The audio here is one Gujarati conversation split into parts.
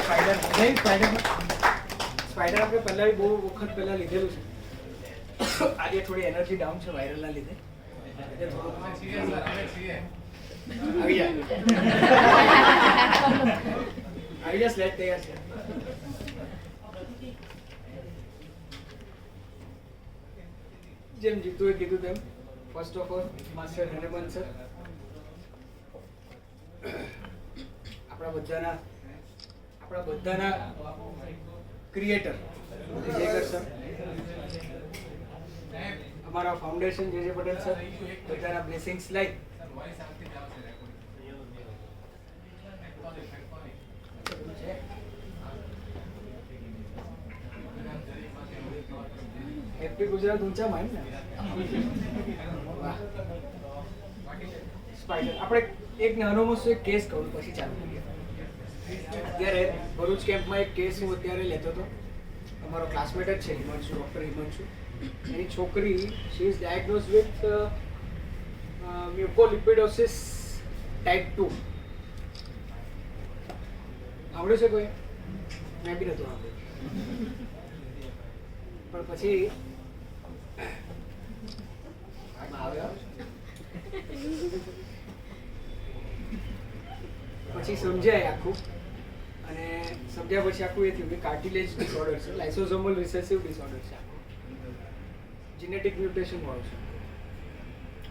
સ્પાઈડર આપણે પહેલા બહુ વખત પહેલા લીધેલું છે. આજે થોડી એનર્જી ડાઉન છે વાયરલના લીધે. આવી જા સ્લેટ તૈયાર છે. જેમ જીતુએ કીધું તેમ first of all master Hanuman sir આપણા બધાના ક્રિએટર વિજયકર સર, અમારા ફાઉન્ડેશન જે પટેલ સર, બધાના બ્લેસિંગ્સ લઈ હેપી ગુજરાત ઊંચા માં ને. સ્પાઈડર આપણે એક નાનો મસ્તો એક કેસ કહું પછી ચાલુ કરીએ. અત્યારે ભરૂચ કેમ્પમાં એક કેસ હું અત્યારે લેતો હતો. અમારો ક્લાસમેટ જ છે હિમાંશુ, ડૉક્ટર હિમાંશુ. એની છોકરી she is diagnose with mucolipidosis type 2. આવડે છે કોઈ? મેં બી નહોતું આવડ્યું, પણ પછી સમજાય આખું, અને સમજ્યા પછી આખું એ થયું કે કાર્ટિલેજ ડિસઓર્ડર છે, લાઇસોસોમલ રિસેસિવ ડિસઓર્ડર છે, જીનેટિક મ્યુટેશન વાળું છે.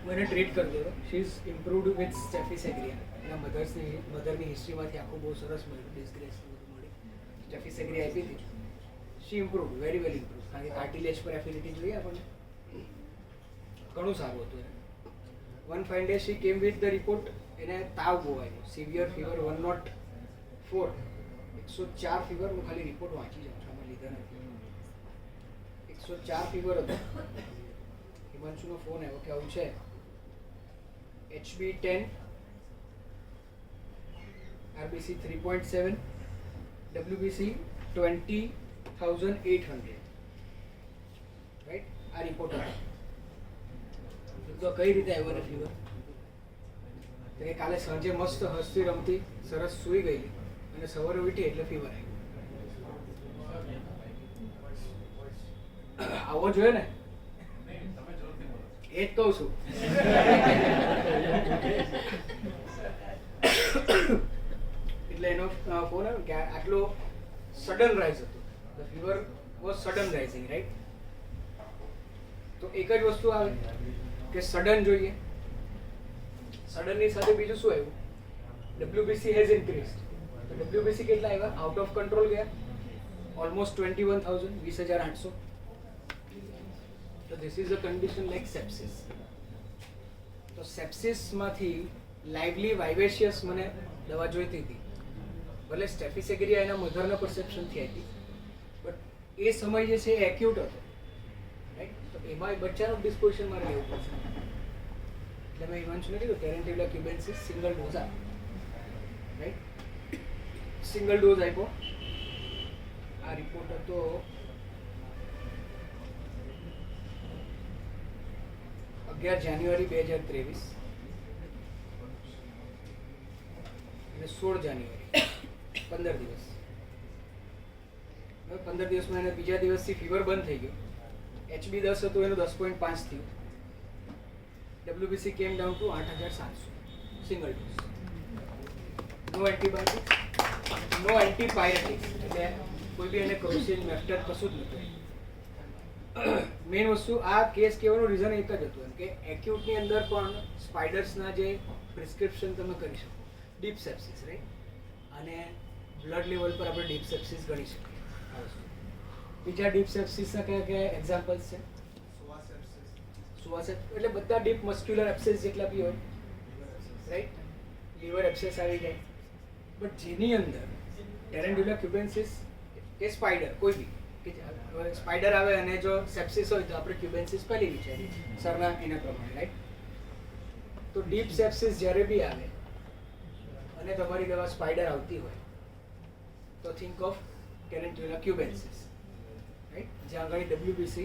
હું એને ટ્રીટ કરતો હતો. She is improved with Staphysagria. એના મધરની હિસ્ટ્રીમાંથી આખું બહુ સરસ મળ્યું, ડિસ્ગ્રેસ મળી. સ્ટેફી સેગ્રિયા આપી હતી. શી ઇમ્પ્રુવડ, વેરી વેલ ઇમ્પ્રુવ. કારણ કે કાર્ટિલેજ પર એફિનિટી જોઈએ આપણને, ઘણું સારું હતું. વન ફાઇન ડે શી કેમ વિથ ધ રિપોર્ટ. એને તાવ બહુ આવ્યો, સિવિયર ફીવર 104, 104 ફીવર. હું ખાલી રિપોર્ટ વાંચી જાઉં છું, આમાં લીધા નથી. 104 ફીવર હતો. હિમાંશુનો ફોન આવ્યો કે આવું છે, HB10, RBC 3.7, WBC 20,800, રાઈટ. આ રિપોર્ટ હતો. તો કઈ રીતે આવ્યો ને ફીવર? તો કાલે સાંજે મસ્ત હસતી રમતી સરસ સૂઈ ગઈ, અને સવારે ઉઠી એટલે ફીવર આવ્યો. આવો જોઈએ ને, એ જ કહું છું. એટલે એનો ફોન આવ્યો કે આટલો સડન રાઇઝ હતો. The fever was sudden rising, right. તો એક જ વસ્તુ આવે કે સડન જોઈએ. સડનની સાથે બીજું શું આવ્યું? WBC has increased. તો WBC કેટલા આવ્યા? આઉટ ઓફ કંટ્રોલ ગયા, ઓલમોસ્ટ 21,000, 20,800. તો this is a condition like sepsis. તો સેપ્સિસમાંથી લાઇવલી વાઇવેશિયસ મને દવા જોઈતી હતી. ભલે સ્ટેફી સેગ્રિયા એના મધરના પરસેપ્શનથી આવી, બટ એ સમય જે છે એ એક્યુટ હતો, રાઈટ. તો એમાં બચ્ચાનું ડિસ્પોઝિશન મારે લેવું પડશે. એટલે મેં હિમાંશુને કીધું ટેરેન્ટિવલા ક્યુબેન્સિસ સિંગલ ડોઝ આપ, રાઈટ. સિંગલ ડોઝ આપ્યો. આ રિપોર્ટ હતો 11 જાન્યુઆરી 2023 અને 16 જાન્યુઆરી, 15 દિવસ. હવે 15 દિવસમાં એને બીજા દિવસથી ફીવર બંધ થઈ ગયો. HB10 હતું, એનું 10.5 થયું. WBC came down to 8,700, single dose. No antibiotics, no antipyretics, એટલે કોઈ બી એને ક્રોસિન મેફ્ટર કશું જ નહોતું. મેઇન વસ્તુ આ કેસ કહેવાનું રીઝન એક જ હતું કે એક્યુટની અંદર પણ સ્પાઈડર્સના જે પ્રિસ્ક્રિપ્શન તમે કરી શકો. Deep sepsis, right. અને બ્લડ લેવલ પર આપણે ડીપ સેપ્સિસ ગણી શકીએ. બીજા ડીપ સેપ્સિસના કયા કયા એક્ઝામ્પલ્સ છે? સુવાસેપ એટલે બધા ડીપ મસ્ક્યુલર એપ્સેસ જેટલા બી હોય, રાઈટ. લીવર એપ્સેસ આવી જાય. બટ જેની અંદર ટેરેન્ટ્યુલા ક્યુબેન્સિસ કે સ્પાઈડર કોઈ બી કે સ્પાઈડર આવે અને જો સેપ્સિસ હોય તો આપણે ક્યુબેન્સિસ પહેલી વિચારીએ સરના એના પ્રમાણે, રાઈટ. તો ડીપ સેપ્સિસ જ્યારે બી આવે અને તમારી દવા સ્પાઈડર આવતી હોય તો થિંક ઓફ ટેરેન્ટ્યુલા ક્યુબેન્સિસ, રાઈટ. જ્યાં આગળ WBC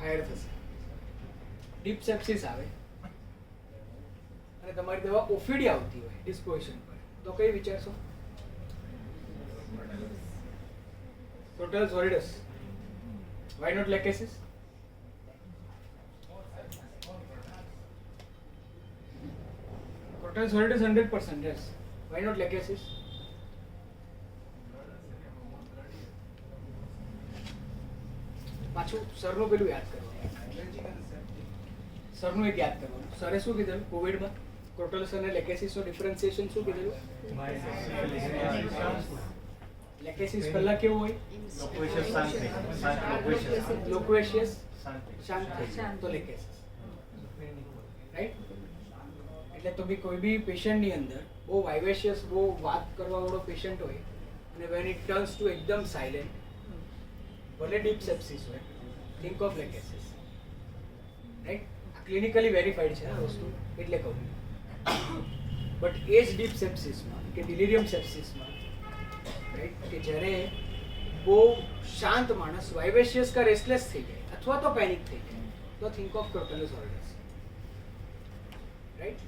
હાયર થશે. ડીપ સેપ્સિસ આવે અને તમારી દવા ઓફીડી આવતી હોય ડિસ્પોઝિશન પર, તો કઈ વિચારશો? Crotalus horridus. Why not lachesis? Crotalus horridus 100%, yes. Why not lachesis? પાછું સરનું પેલું યાદ કરવાનું, સરનું એક યાદ કરવાનું. સરે શું કીધેલું કોવિડમાં ક્રોટલસ અને લેકેસિસનું ડિફરન્સિએશન શું કીધેલું? લેકેસિસ પહેલા કેવું હોય? લોક્વેશિયસ શાંત થઈ જાય તો લેકેસિસ, રાઈટ? એટલે તો બી કોઈ બી પેશન્ટની અંદર બહુ વાઇવેશિયસ, બહુ વાત કરવા વાળો પેશન્ટ હોય અને વેન ઇટ ટર્ન્સ ટુ એકદમ સાયલેન્ટ, ભલે ડીપ સેપ્સિસ હોય, થિંક ઓફ લેકેસિસ, રાઈટ? આ ક્લિનિકલી વેરીફાઈડ છે આ વસ્તુ, એટલે કહું. બટ એ જ ડીપ સેપ્સિસમાં કે ડિલિરિયમ સેપ્સિસમાં, રાઈટ, કે જ્યારે બહુ શાંત માણસ વાઇવેશિયસ કા રેસ્ટલેસ થઈ જાય અથવા તો પેનિક થઈ જાય તો think of Crotalus horridus, right?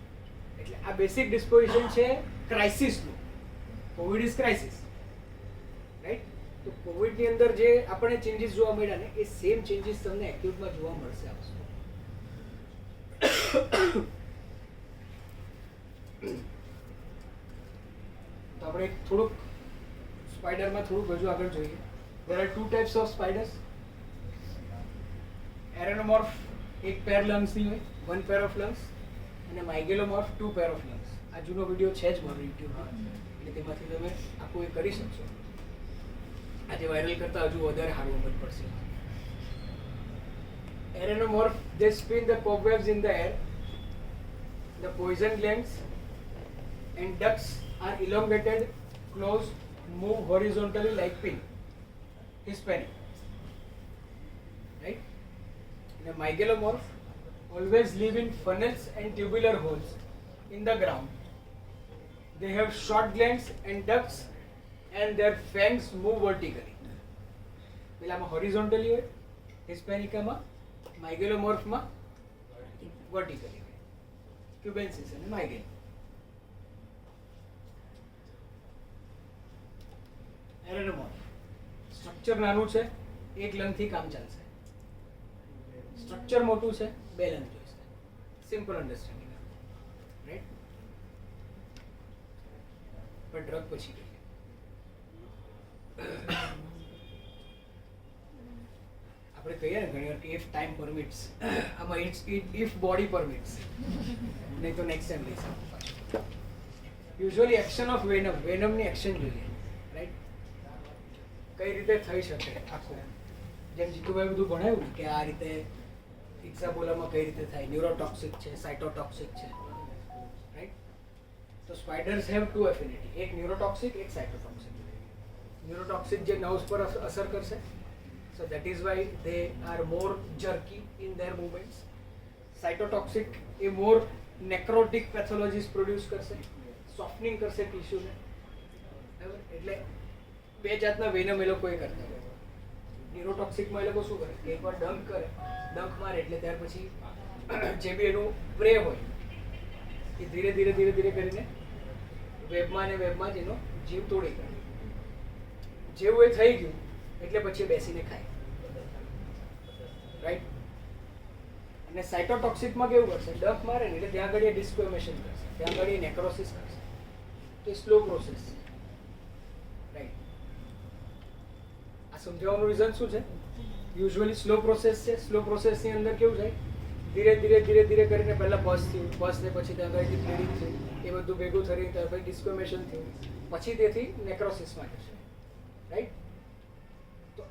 એટલે આ બેસિક ડિસ્પોઝિશન છે ક્રાઇસિસનું. Covid is crisis, right? તો કોવિડની અંદર જે આપણે ચેન્જીસ જોવા મળ્યા ને એ સેમ ચેન્જીસ તમને એક્યુટમાં જોવા મળશે આ વસ્તુ. તો આપણે થોડુંક સ્પાઈડરમાં થોડુંક હજુ આગળ જોઈએ. There are two types of spiders. Arenomorph એક પેર લંગ્સની હોય, one pair of lungs, અને માઇગેલોમોર્ફ two pair of lungs. આ જૂનો વિડીયો છે જ મારો યુટ્યુબમાં, એટલે તેમાંથી તમે આખું એ કરી શકશો. આજે વાયરલ કરતા હજુ વધારે સારું મદદ પડશે. Arenomorph, they spin the cobwebs in the air. The poison glands and ducts are elongated, closed, move horizontally like pin. Hispanic, right? The Mygelomorph always live in funnels and tubular holes in the ground. They have short glands and ducts and their fangs move vertically. પેલામાં horizontally હોય, Hispanicમાં, Mygelomorphમાં vertically હોય. Cubensis અને Mygale. Arenomorph સ્ટ્રક્ચર નાનું છે, એક લંગથી કામ ચાલશે. સ્ટ્રક્ચર મોટું છે, બે લંગ જોઈશે. Simple understanding, right? પણ ડ્રગ પછી કહીએ. આપણે કહીએ ને ઘણી વાર કે ઇફ ટાઈમ પરમિટ્સ, આમાં ઇફ બોડી પરમિટ્સ, નહીં તો નેક્સ્ટ ટાઈમ લઈશું. યુઝ્યુઅલી એક્શન ઓફ વેનમની એક્શન જોઈએ, રાઈટ? કઈ રીતે થઈ શકે આખું, જેમ જીતુભાઈ બધું ભણાવ્યું ને કે આ રીતે ઇક્ઝાબોલામાં કઈ રીતે થાય, ન્યુરોટોક્સિક છે, સાઇટોટોક્સિક છે, રાઈટ? તો સ્પાઇડર્સ હેવ ટુ એફિનિટી, એક ન્યુરોટોક્સિક, એક સાઇટોટોક્સિક. ન્યુરોટોક્સિક જે નર્વ્સ પર અસર કરશે, so that is why they are more jerky in their movements. Cytotoxic એ મોર નેક્રોટિક પેથોલોજીસ પ્રોડ્યુસ કરશે, સોફ્ટનિંગ કરશે ટિશ્યુને, બરાબર? એટલે બે જાતના વેનમ એ લોકોએ કરતા હોય. ન્યુરોટોક્સિકમાં એ લોકો શું કરે કે એકવાર ડંક કરે, ડંક મારે એટલે ત્યાર પછી જે બી એનું પ્રે હોય એ ધીરે ધીરે ધીરે ધીરે કરીને વેબમાં ને વેબમાં જ એનો જીવ તોડી કરે. જેવું એ થઈ ગયું એટલે પછી બેસીને ખાય, રાઈટ? અને સાઇટોટોક્સિકમાં કેવું કરશે, ડંક મારે ને એટલે ત્યાં આગળ ડિસ્ક્વેમેશન કરશે, ત્યાં આગળ નેક્રોસિસ કરશે. તો એ સ્લો પ્રોસેસ છે, રાઈટ? આ સમજાવવાનું રીઝન શું છે? યુઝ્યુઅલી સ્લો પ્રોસેસ છે. સ્લો પ્રોસેસની અંદર કેવું થાય, ધીરે ધીરે ધીરે ધીરે કરીને પહેલાં પસ થયું, પસને પછી ત્યાં આગળથી બ્લીડિંગ થયું, એ બધું ભેગું થઈને ત્યાર પછી ડિસ્ક્વેમેશન થયું, પછી તેથી નેક્રોસિસમાં જશે, રાઈટ? તો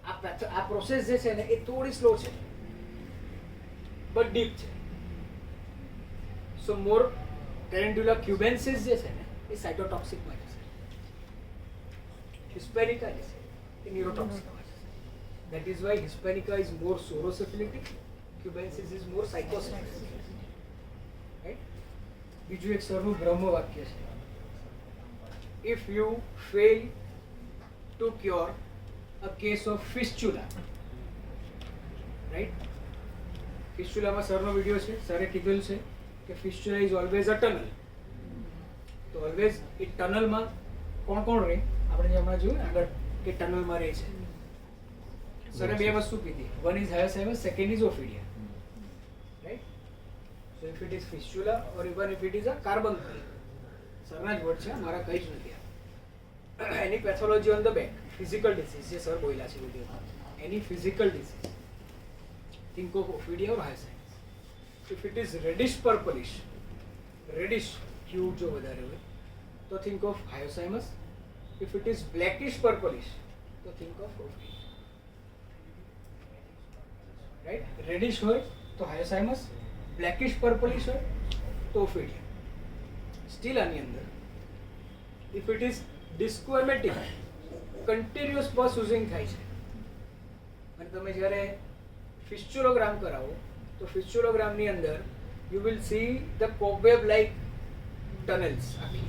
આ પ્રોસેસ જે છે ને એ થોડી સ્લો છે બટ ડીપ છે. સો મોર કેલેન્ડ્યુલા ક્યુબેન્સિસ જે છે ને એ સાઇટોટોક્સિકમાં જશે, હિસ્પેનિકા જે છે એ ન્યુરોટોક્સિકમાં જશે. That is why Hispanica is more sorosyphilitic, Cubensis is more psychosyphilitic, right? બીજું એક સરનું બ્રહ્મ વાક્ય છે. If you fail to cure a case of fistula, right? ફિસ્ચ્યુલામાં સરનો વિડીયો છે, સરે કીધેલું છે કે fistula is always a tunnel. તો ઓલવેઝ એ ટનલમાં કોણ કોણ રહે, આપણે જે હમણાં જોયું ને આગળ કે ટનલમાં રહે છે, સરે બે વસ્તુ કીધી, one is Hyoscyamus, second is Ophidia, right? So if it is fistula or even if it is a carbuncle, સરના જ વર્ડ છે, મારા કંઈ જ નથી. એની pathology on the back, physical disease જે સર બોલ્યા છે વિડીયોમાં, એની physical disease, think of Ophidia or Hyoscyamus. If it is reddish purplish, reddish hue જો વધારે હોય તો think of Hyoscyamus. If it is blackish પર્પલિશ તો થિંક ઓફ ઓફિડિયા, રાઈટ? રેડિશ હોય તો હાયોસાઇમસ, બ્લેકિશ પર્પલિશ હોય તો ઓફિડિયા. સ્ટીલ આની અંદર ઇફ ઇટ ઇઝ ડિસ્કોએમેટિક, કન્ટિન્યુઅસ પસ યુઝિંગ થાય છે, અને તમે જ્યારે ફિસ્ચ્યુલોગ્રામ કરાવો તો ફિસ્ચ્યુલોગ્રામની અંદર you will see the cobweb like tunnels. આખી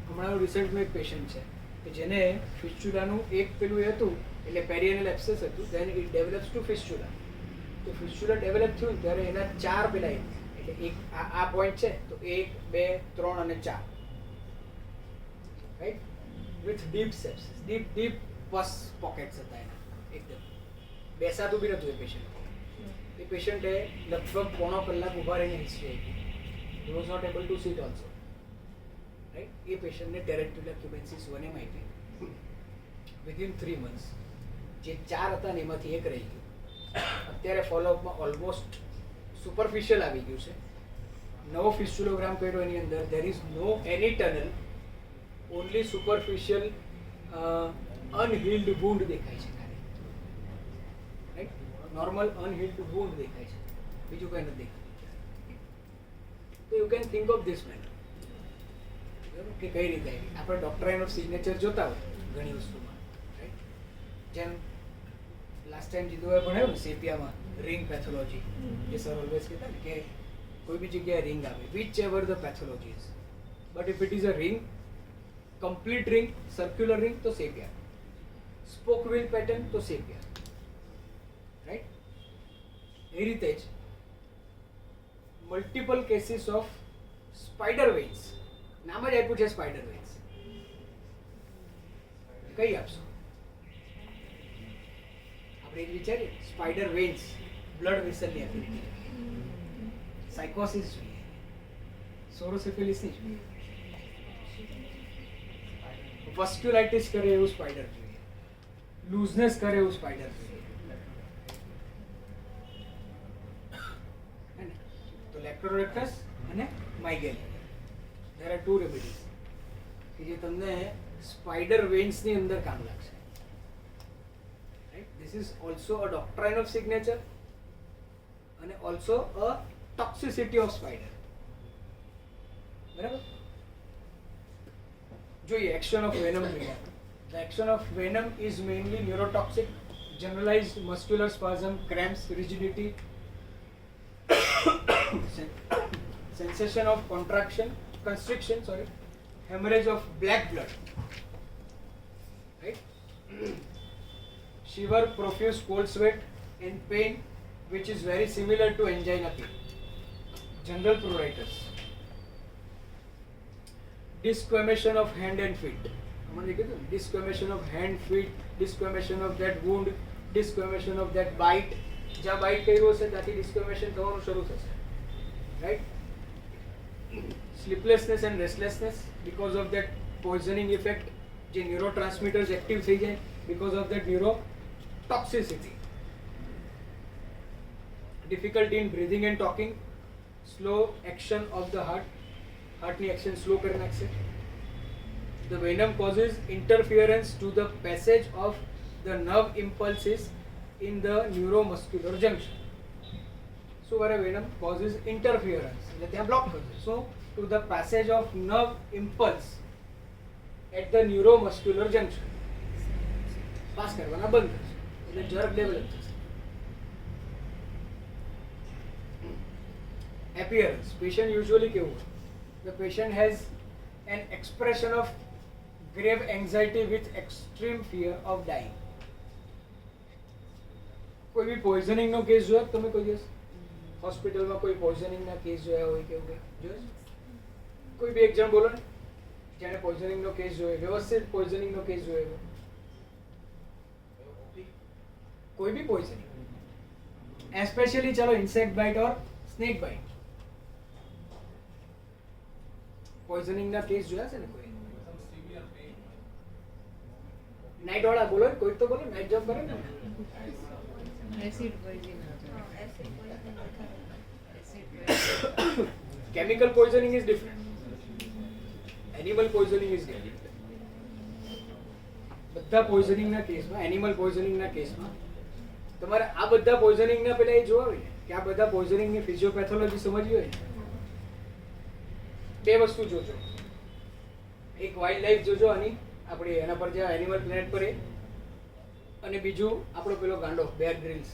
હમણાં રિસન્ટમાં એક પેશન્ટ છે કે જેને ફિસ્ચ્યુલાનું એક પેલું એ હતું, એટલે પેરિયનલ એબ્સેસ હતું, દેન ઇટ ડેવલપ્સ ટુ ફિસ્ચ્યુલા. તો ફિસ્ચ્યુલા ડેવલપ થયું ત્યારે એના 4 પેલા, એટલે એક આ પોઈન્ટ છે તો 1, 2, 3 અને 4, right? With deep sepsis, deep પસ પોકેટ્સ હતા એના, એકદમ બેસાતું બી નહોતું એ પેશન્ટ. એ પેશન્ટે લગભગ પોણો કલાક ઊભા રહીને હિસ્ટ્રી આપી. He was not able to sit also, right? એ પેશન્ટને ટેરેક્ટ્યુલર ક્યુબેન્સિસ 1M આપી. વિધિન 3 months જે 4 હતા ને એમાંથી એક રહી ગયું. અત્યારે ફોલોઅપમાં ઓલમોસ્ટ સુપરફિશિયલ આવી ગયું છે. નવો ફિસ્ચ્યુલોગ્રામ કર્યો એની અંદર there is no any tunnel, only superficial unhealed wound દેખાય છે ખાલી, રાઈટ? નોર્મલ અનહીલ્ડ વુન્ડ દેખાય છે, બીજું કંઈ નથી દેખાતું. તો you can think of this manner, કે કઈ રીતે આવી. આપણે ડોક્ટરાઇન ઓફ સિગ્નેચર જોતા હોય ઘણી વસ્તુમાં, રાઈટ? જેમ લાસ્ટ ટાઈમ જીતુભાઈ ભણાવ્યું ને સેપિયામાં રિંગ પેથોલોજી, જે સર ઓલવેઝ કહેતા ને કે કોઈ બી જગ્યાએ રિંગ આવે, which ever the pathology is, but if it is a ring, complete ring, circular ring to sepia, spoke wheel pattern to sepia, right? Heritage, multiple cases of spider veins. નામ જ આપ્યું છે સ્પાઈડર વેન્સ. કઈ આપશો? આપણે એક વિચારીએ, સ્પાઈડર વેન્સ બ્લડ વેસલની એક્ટિવિટી, સાયકોસિસ જોઈએ, સોરોસિફિલિસની જોઈએ, વસ્ક્યુલાઇટિસ કરે એવું સ્પાઈડર જોઈએ, લૂઝનેસ કરે એવું સ્પાઈડર જોઈએ. તો લેપ્ટોરેક્ટસ અને માઇગેલિયા, there are 2 remedies કે જે તમને સ્પાઈડર વેન્સની અંદર કામ લાગશે, right? This is also a doctrine of signature અને also a toxicity of spider, બરાબર? જોઈએ એક્શન ઓફ વેનમ જોઈએ. The action of venom is mainly neurotoxic, generalized muscular spasm, cramps, rigidity, sensation of constriction, hemorrhage of black blood, right? Shiver, profuse cold sweat and pain which is very similar to angina pain. General pruritus. Disquamation of hand and feet. Disquamation of hand, feet, disquamation of that wound, disquamation of that bite. જ્યાં બાઇટ કર્યું હશે ત્યાંથી ડિસ્ક્વેમેશન થવાનું શરૂ થશે, right? Sleeplessness and restlessness because of that poisoning effect, જે ન્યુરોટ્રાન્સમીટર્સ એક્ટિવ થઈ જાય because of that neurotoxicity. Difficulty in breathing and talking, slow action of the હાર્ટની એક્શન સ્લો કરી નાખશે. The venom causes interference to the passage of the nerve impulses in the neuromuscular junction. So where venom causes interference, એટલે ત્યાં બ્લોક કરશે. So to the passage of nerve impulse at the neuromuscular junction, pass કરવાના બંધ થશે, એટલે જર્ક ડેવલપ થશે. Appearance, patient usually કેવું હોય? The patient has an expression of grave anxiety with extreme fear of dying. કોઈ બી પોઈઝનિંગનો કેસ જોયો તમે કોઈ દિવસ હોસ્પિટલમાં? કોઈ પોઈઝનિંગના કેસ જોયા હોય કે એવું કંઈ જોયું? કોઈ બી એક જણ બોલો ને જેણે પોઈઝનિંગનો કેસ જોયો, વ્યવસ્થિત પોઈઝનિંગનો કેસ જોયો. કોઈ બી પોઈઝનિંગ, એસ્પેશિયલી ચલો ઇન્સેક્ટ બાઇટ ઓર સ્નેક બાઇટ. પોઈઝનિંગ ના કેસ જોયા છે ને કોઈ? નાઇટ વાળા બોલો, કોઈ તો બોલો, નાઇટ જોબ કરે ને. Acid poison. Chemical poisoning is different. Animal poisoning is different. બધા પોઈઝનિંગ ના કેસમાં, એનિમલ પોઈઝનિંગ ના કેસમાં તમારે આ બધા પોઈઝનિંગ ના પેલા એ જોવા હોય કે આ બધા પોઈઝનિંગ ની ફિઝિયોપેથોલોજી સમજવી હોય. બે વસ્તુ જોજો, એક વાઇલ્ડ લાઈફ જોજો આની આપણે એના પર જે એનિમલ પ્લેનેટ પર એ, અને બીજું આપણો પેલો ગાંડો બેર ગ્રિલ્સ.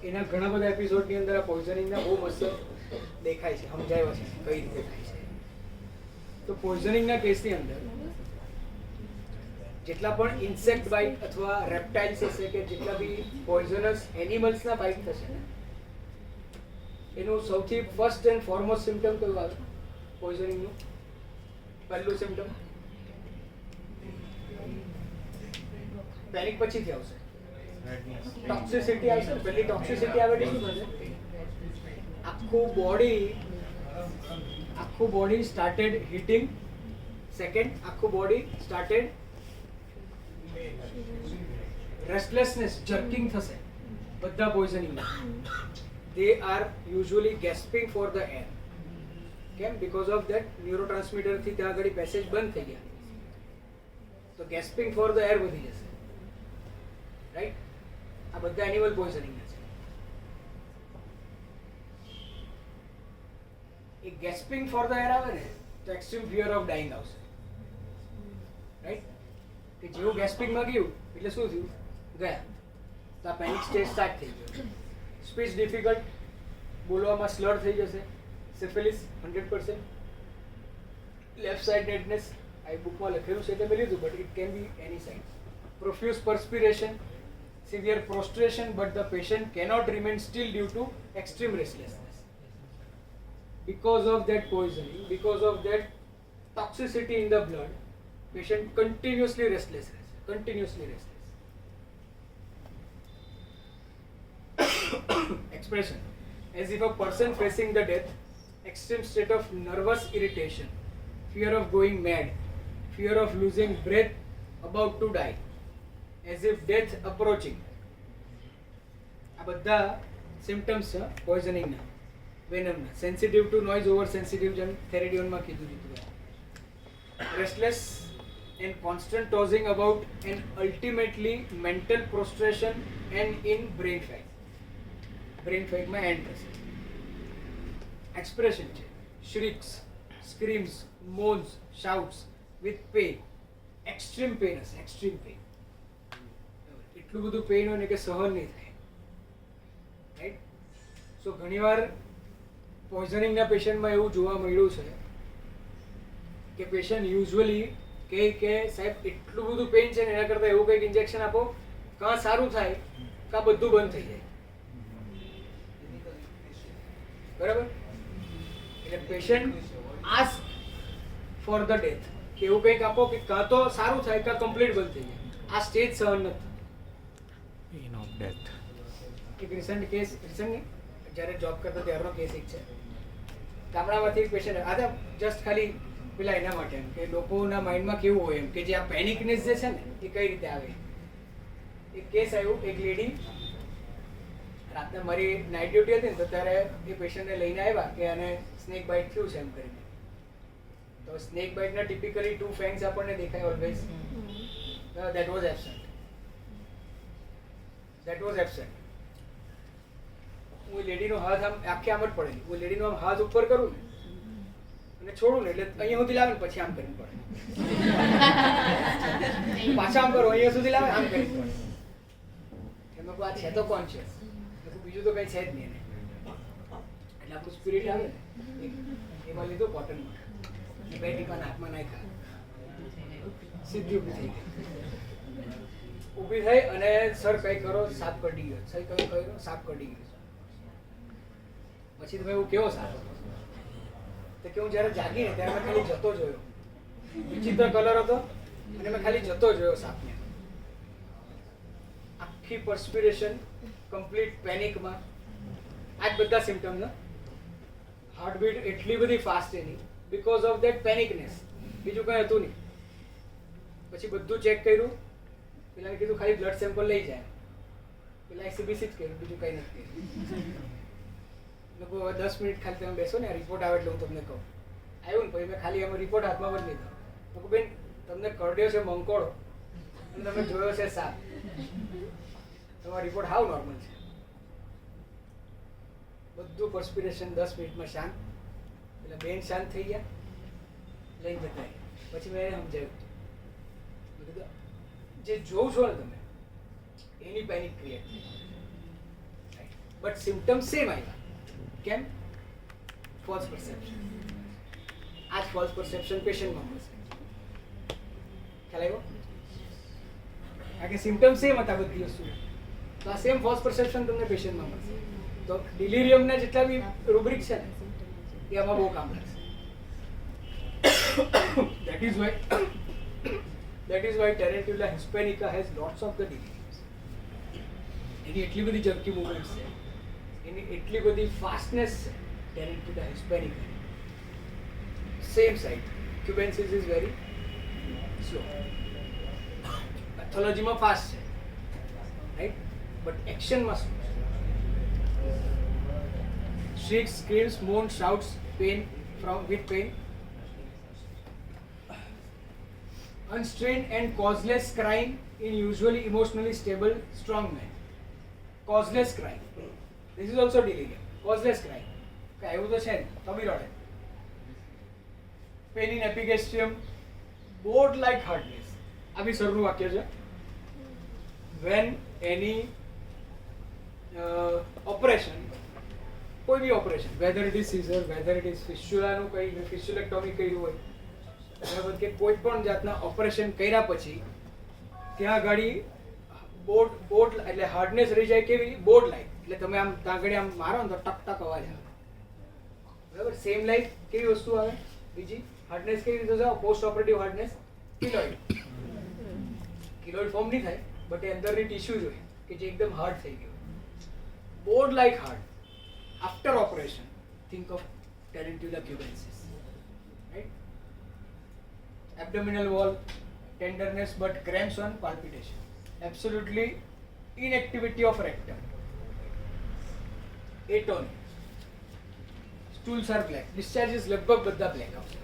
એના ઘણા બધા એપિસોડ ની અંદર આ પોઈઝનિંગ ના બહુ મસ્ત દેખાય છે, સમજાવ્યા છે કઈ રીતે થાય છે. તો પોઈઝનિંગ ના કેસ ની અંદર જેટલા પણ ઇન્સેક્ટ બાઇટ અથવા રેપ્ટાઇલ્સ હશે કે જેટલા બી પોઈઝનસ એનિમલ્સ ના બાઇટ થશે ને, એનું સૌથી ફર્સ્ટ એન્ડ ફોરમોસ્ટ સિમ્પટમ કયું આવે પોઈઝનિંગ નું? પહેલું સિમ્પટમ પેનિક પછીથી આવશે, ટોક્સિસિટી આવશે. પહેલી ટોક્સિસિટી આવે એટલે શું થશે? આખું બોડી સ્ટાર્ટેડ હીટિંગ. સેકન્ડ, આખું બોડી સ્ટાર્ટેડ રેસ્ટલેસનેસ, જર્કિંગ થશે. બધા poisoning they are usually gasping for the air. કેમ? because of that ન્યુરોટ્રાન્સમીટર થી ત્યાં આગળ પેસેજ બંધ થઈ ગયા, તો gasping for the air વધી જશે. રાઈટ? આ બધા એનિમલ પોઈઝનિંગ છે. એક gasping for the air આવે ને તો એક્સ્ટ્રીમ ફિયર ઓફ ડાઇંગ આવશે. રાઈટ? કે જેવું gasping માં ગયું એટલે શું થયું? ગયા. તો આ પેનિક સ્ટેજ સ્ટાર્ટ થઈ ગયો. સ્પીચ ડિફિકલ્ટ, બોલવામાં સ્લર થઈ જશે. સિફિલિસ 100%. લેફ્ટ સાઇડ ડેડનેસ, આ બુકમાં લખેલું છે એટલે મેં લીધું, but it can be any side. Profuse perspiration, severe prostration, but the patient cannot remain still due to extreme restlessness. Because of that poisoning, because of that toxicity in the blood, patient continuously restless. Expression, as if a person facing the death, extreme state of nervous irritation, fear of going mad, fear of losing breath, about to die, as if death approaching. આ બધા સિમ્પટમ્સ છે પોઈઝનિંગ ના, વેનમ ના. Sensitive to noise, over sensitive, જેમ થેરેડિયોન માં કીધું હતું. Restless and constant tossing about, and ultimately mental prostration and in brain fag. Brain fag માં end થશે. Expression છે shrieks, screams, moans, shouts with pain. Extreme pain હશે, extreme pain. એટલું બધું પેઇન હોય ને કે સહન નહીં થાય. રાઈટ? સો ઘણીવાર પોઈઝનિંગના પેશન્ટમાં એવું જોવા મળ્યું છે કે પેશન્ટ યુઝ્યુઅલી કે સાહેબ એટલું બધું પેઇન છે ને એના કરતાં એવું કંઈક ઇન્જેક્શન આપો કાં સારું થાય કાં બધું બંધ થઈ જાય. બરાબર? એટલે patient ask for the death, કે એવું કંઈક આપો કે કાં તો સારું થાય કાં કમ્પ્લીટ બંધ થઈ જાય. આ સ્ટેજ સહન નથી. Pain of death. એક રિસન્ટ જ્યારે જોબ કરતો ત્યારનો કેસ એક છે. ગામડામાંથી એક પેશન્ટ, આ તો જસ્ટ ખાલી પેલા એના માટે એમ કે લોકોના માઇન્ડમાં કેવું હોય એમ કે જે આ પેનિકનેસ જે છે ને એ કઈ રીતે આવે. એક કેસ આવ્યું, એક લેડી રાતના મારી નાઇટ ડ્યુટી હતી ને તો ત્યારે એ પેશન્ટને લઈને આવ્યા કે આને સ્નેક બાઇટ થયું છે એમ કરીને. તો સ્નેક બાઇટના ટિપિકલી 2 ફેંગ્સ આપણને દેખાય ઓલવેઝ. That was absent. હું લેડીનો હાથ આમ આખી આમ જ પડેલી, હું લેડીનો આમ હાથ ઉપર કરું ને અને છોડું ને એટલે અહીંયા સુધી લાવે ને પછી આમ કરીને પડે. પાછા આમ કરો, અહીંયા સુધી લાવે આમ કરીને પડે. એમાં કોઈ આ છે તો કોણ છે? બીજું તો કઈ છે જ નહીં. એટલે આપણું સ્પિરિટ આવે ને એમાં લીધું કોટનમાં, 2 ટીપા નાકમાં નાખ્યા, સીધી ઊભી થઈ ગઈ. ઊભી થઈ અને સર કઈ કરો, સાપ કઢી ગયો. સર કઈ કર્યો, સાપ કઢી ગયો. પછી તમે એવું કેવો સાપ તો કે હું જયારે જાગી ને ત્યારે મેં ખાલી જતો જોયો, વિચિત્ર કલર હતો અને મેં ખાલી જતો જોયો સાપને. તીખી perspiration, complete પેનિકમાં, આ જ બધા સિમ્ટમ્સ. હાર્ટબીટ એટલી બધી ફાસ્ટ એની બીકોઝ ઓફ ધેટ પેનિકનેસ, બીજું કંઈ હતું નહીં. પછી બધું ચેક કર્યું, પેલાને કીધું ખાલી બ્લડ સેમ્પલ લઈ જાય, પેલા CBC જ કર્યું, બીજું કંઈ નથી કર્યું. લોકો 10 મિનિટ ખાલી તમે બેસો ને, રિપોર્ટ આવે એટલે હું તમને કહું. આવ્યું ને પછી મેં ખાલી એમાં રિપોર્ટ હાથમાં જ લીધો. તો બેન તમને કરડ્યો છે મંકોડો અને તમે જોયો છે સાપ, તમારો રિપોર્ટ હાવ નોર્મલ છે. બધું પરસ્પિરેશન 10 મિનિટમાં શાંત. એટલે બેન શાંત થઈ ગયા, લઈને જતા રહ્યા. પછી મેં એને સમજાવ્યું, મેં કીધું જે જોઉં છો ને તમે એની પેનિક ક્રિએટ થઈ, બટ સિમ્ટમ સેમ આવ્યા. કેમ? False perception. આ જ ફોલ્સ પરસેપ્શન પેશન્ટમાં મળશે. ખ્યાલ આવ્યો? કારણ કે સિમ્ટમ સેમ હતા બધી વસ્તુ, તો આ સેમ ફોલ્સ પરસેપ્શન તમને પેશન્ટમાં મળશે. તો ડિલિરિયમના જેટલા બી રૂબ્રિક છે ને એ આમાં બહુ કામ લાગશે. that is why tarantula hispanica has lots of the deliriums. એની એટલી બધી ઝડપી મૂવમેન્ટ્સ છે, એની એટલી બધી ફાસ્ટનેસ છે tarantula hispanica. Same side. cubensis is very slow. પેથોલોજીમાં ફાસ્ટ છે, રાઈટ, બટ એક્શનમાં slow. Shrieks, screams, moans, shouts, pain with pain. Unstrained and causeless crying in usually emotionally stable, strong men. Causeless crying. This is also delirium. Causeless crying. એવું તો છે ને, તબી રડે. Pain in epigastrium, bored like hardness. આ બી સરનું વાક્ય છે. When any operation, કોઈ બી operation, whether it is caesar, whether it is ફિસ્ચ્યુલાનું કંઈ ફિસ્ચ્યુલેક્ટોમી કર્યું હોય, બરાબર, કે કોઈ પણ જાતના ઓપરેશન કર્યા પછી ત્યાં આગળ બોર્ડ એટલે હાર્ડનેસ રહી જાય. કેવી? Board like. એટલે તમે આમ ત્યાં આગળ આમ મારો ને તો ટક ટક અવાજ આવે, બરાબર. સેમ લાઈક કેવી વસ્તુ આવે બીજી? હાર્ડનેસ કેવી રીતે જાઓ? Post operative hardness, keloid. Keloid form નહીં થાય, બટ એ અંદરની ટિશ્યુ જોઈએ કે જે એકદમ હાર્ડ થઈ ગયું. Board like hard. After operation, think of tarantula cubensis, right? Abdominal wall, tenderness but cramps on palpitation. Absolutely inactivity of rectum. Atony. Stools are black. Discharges લગભગ બધા black આવશે.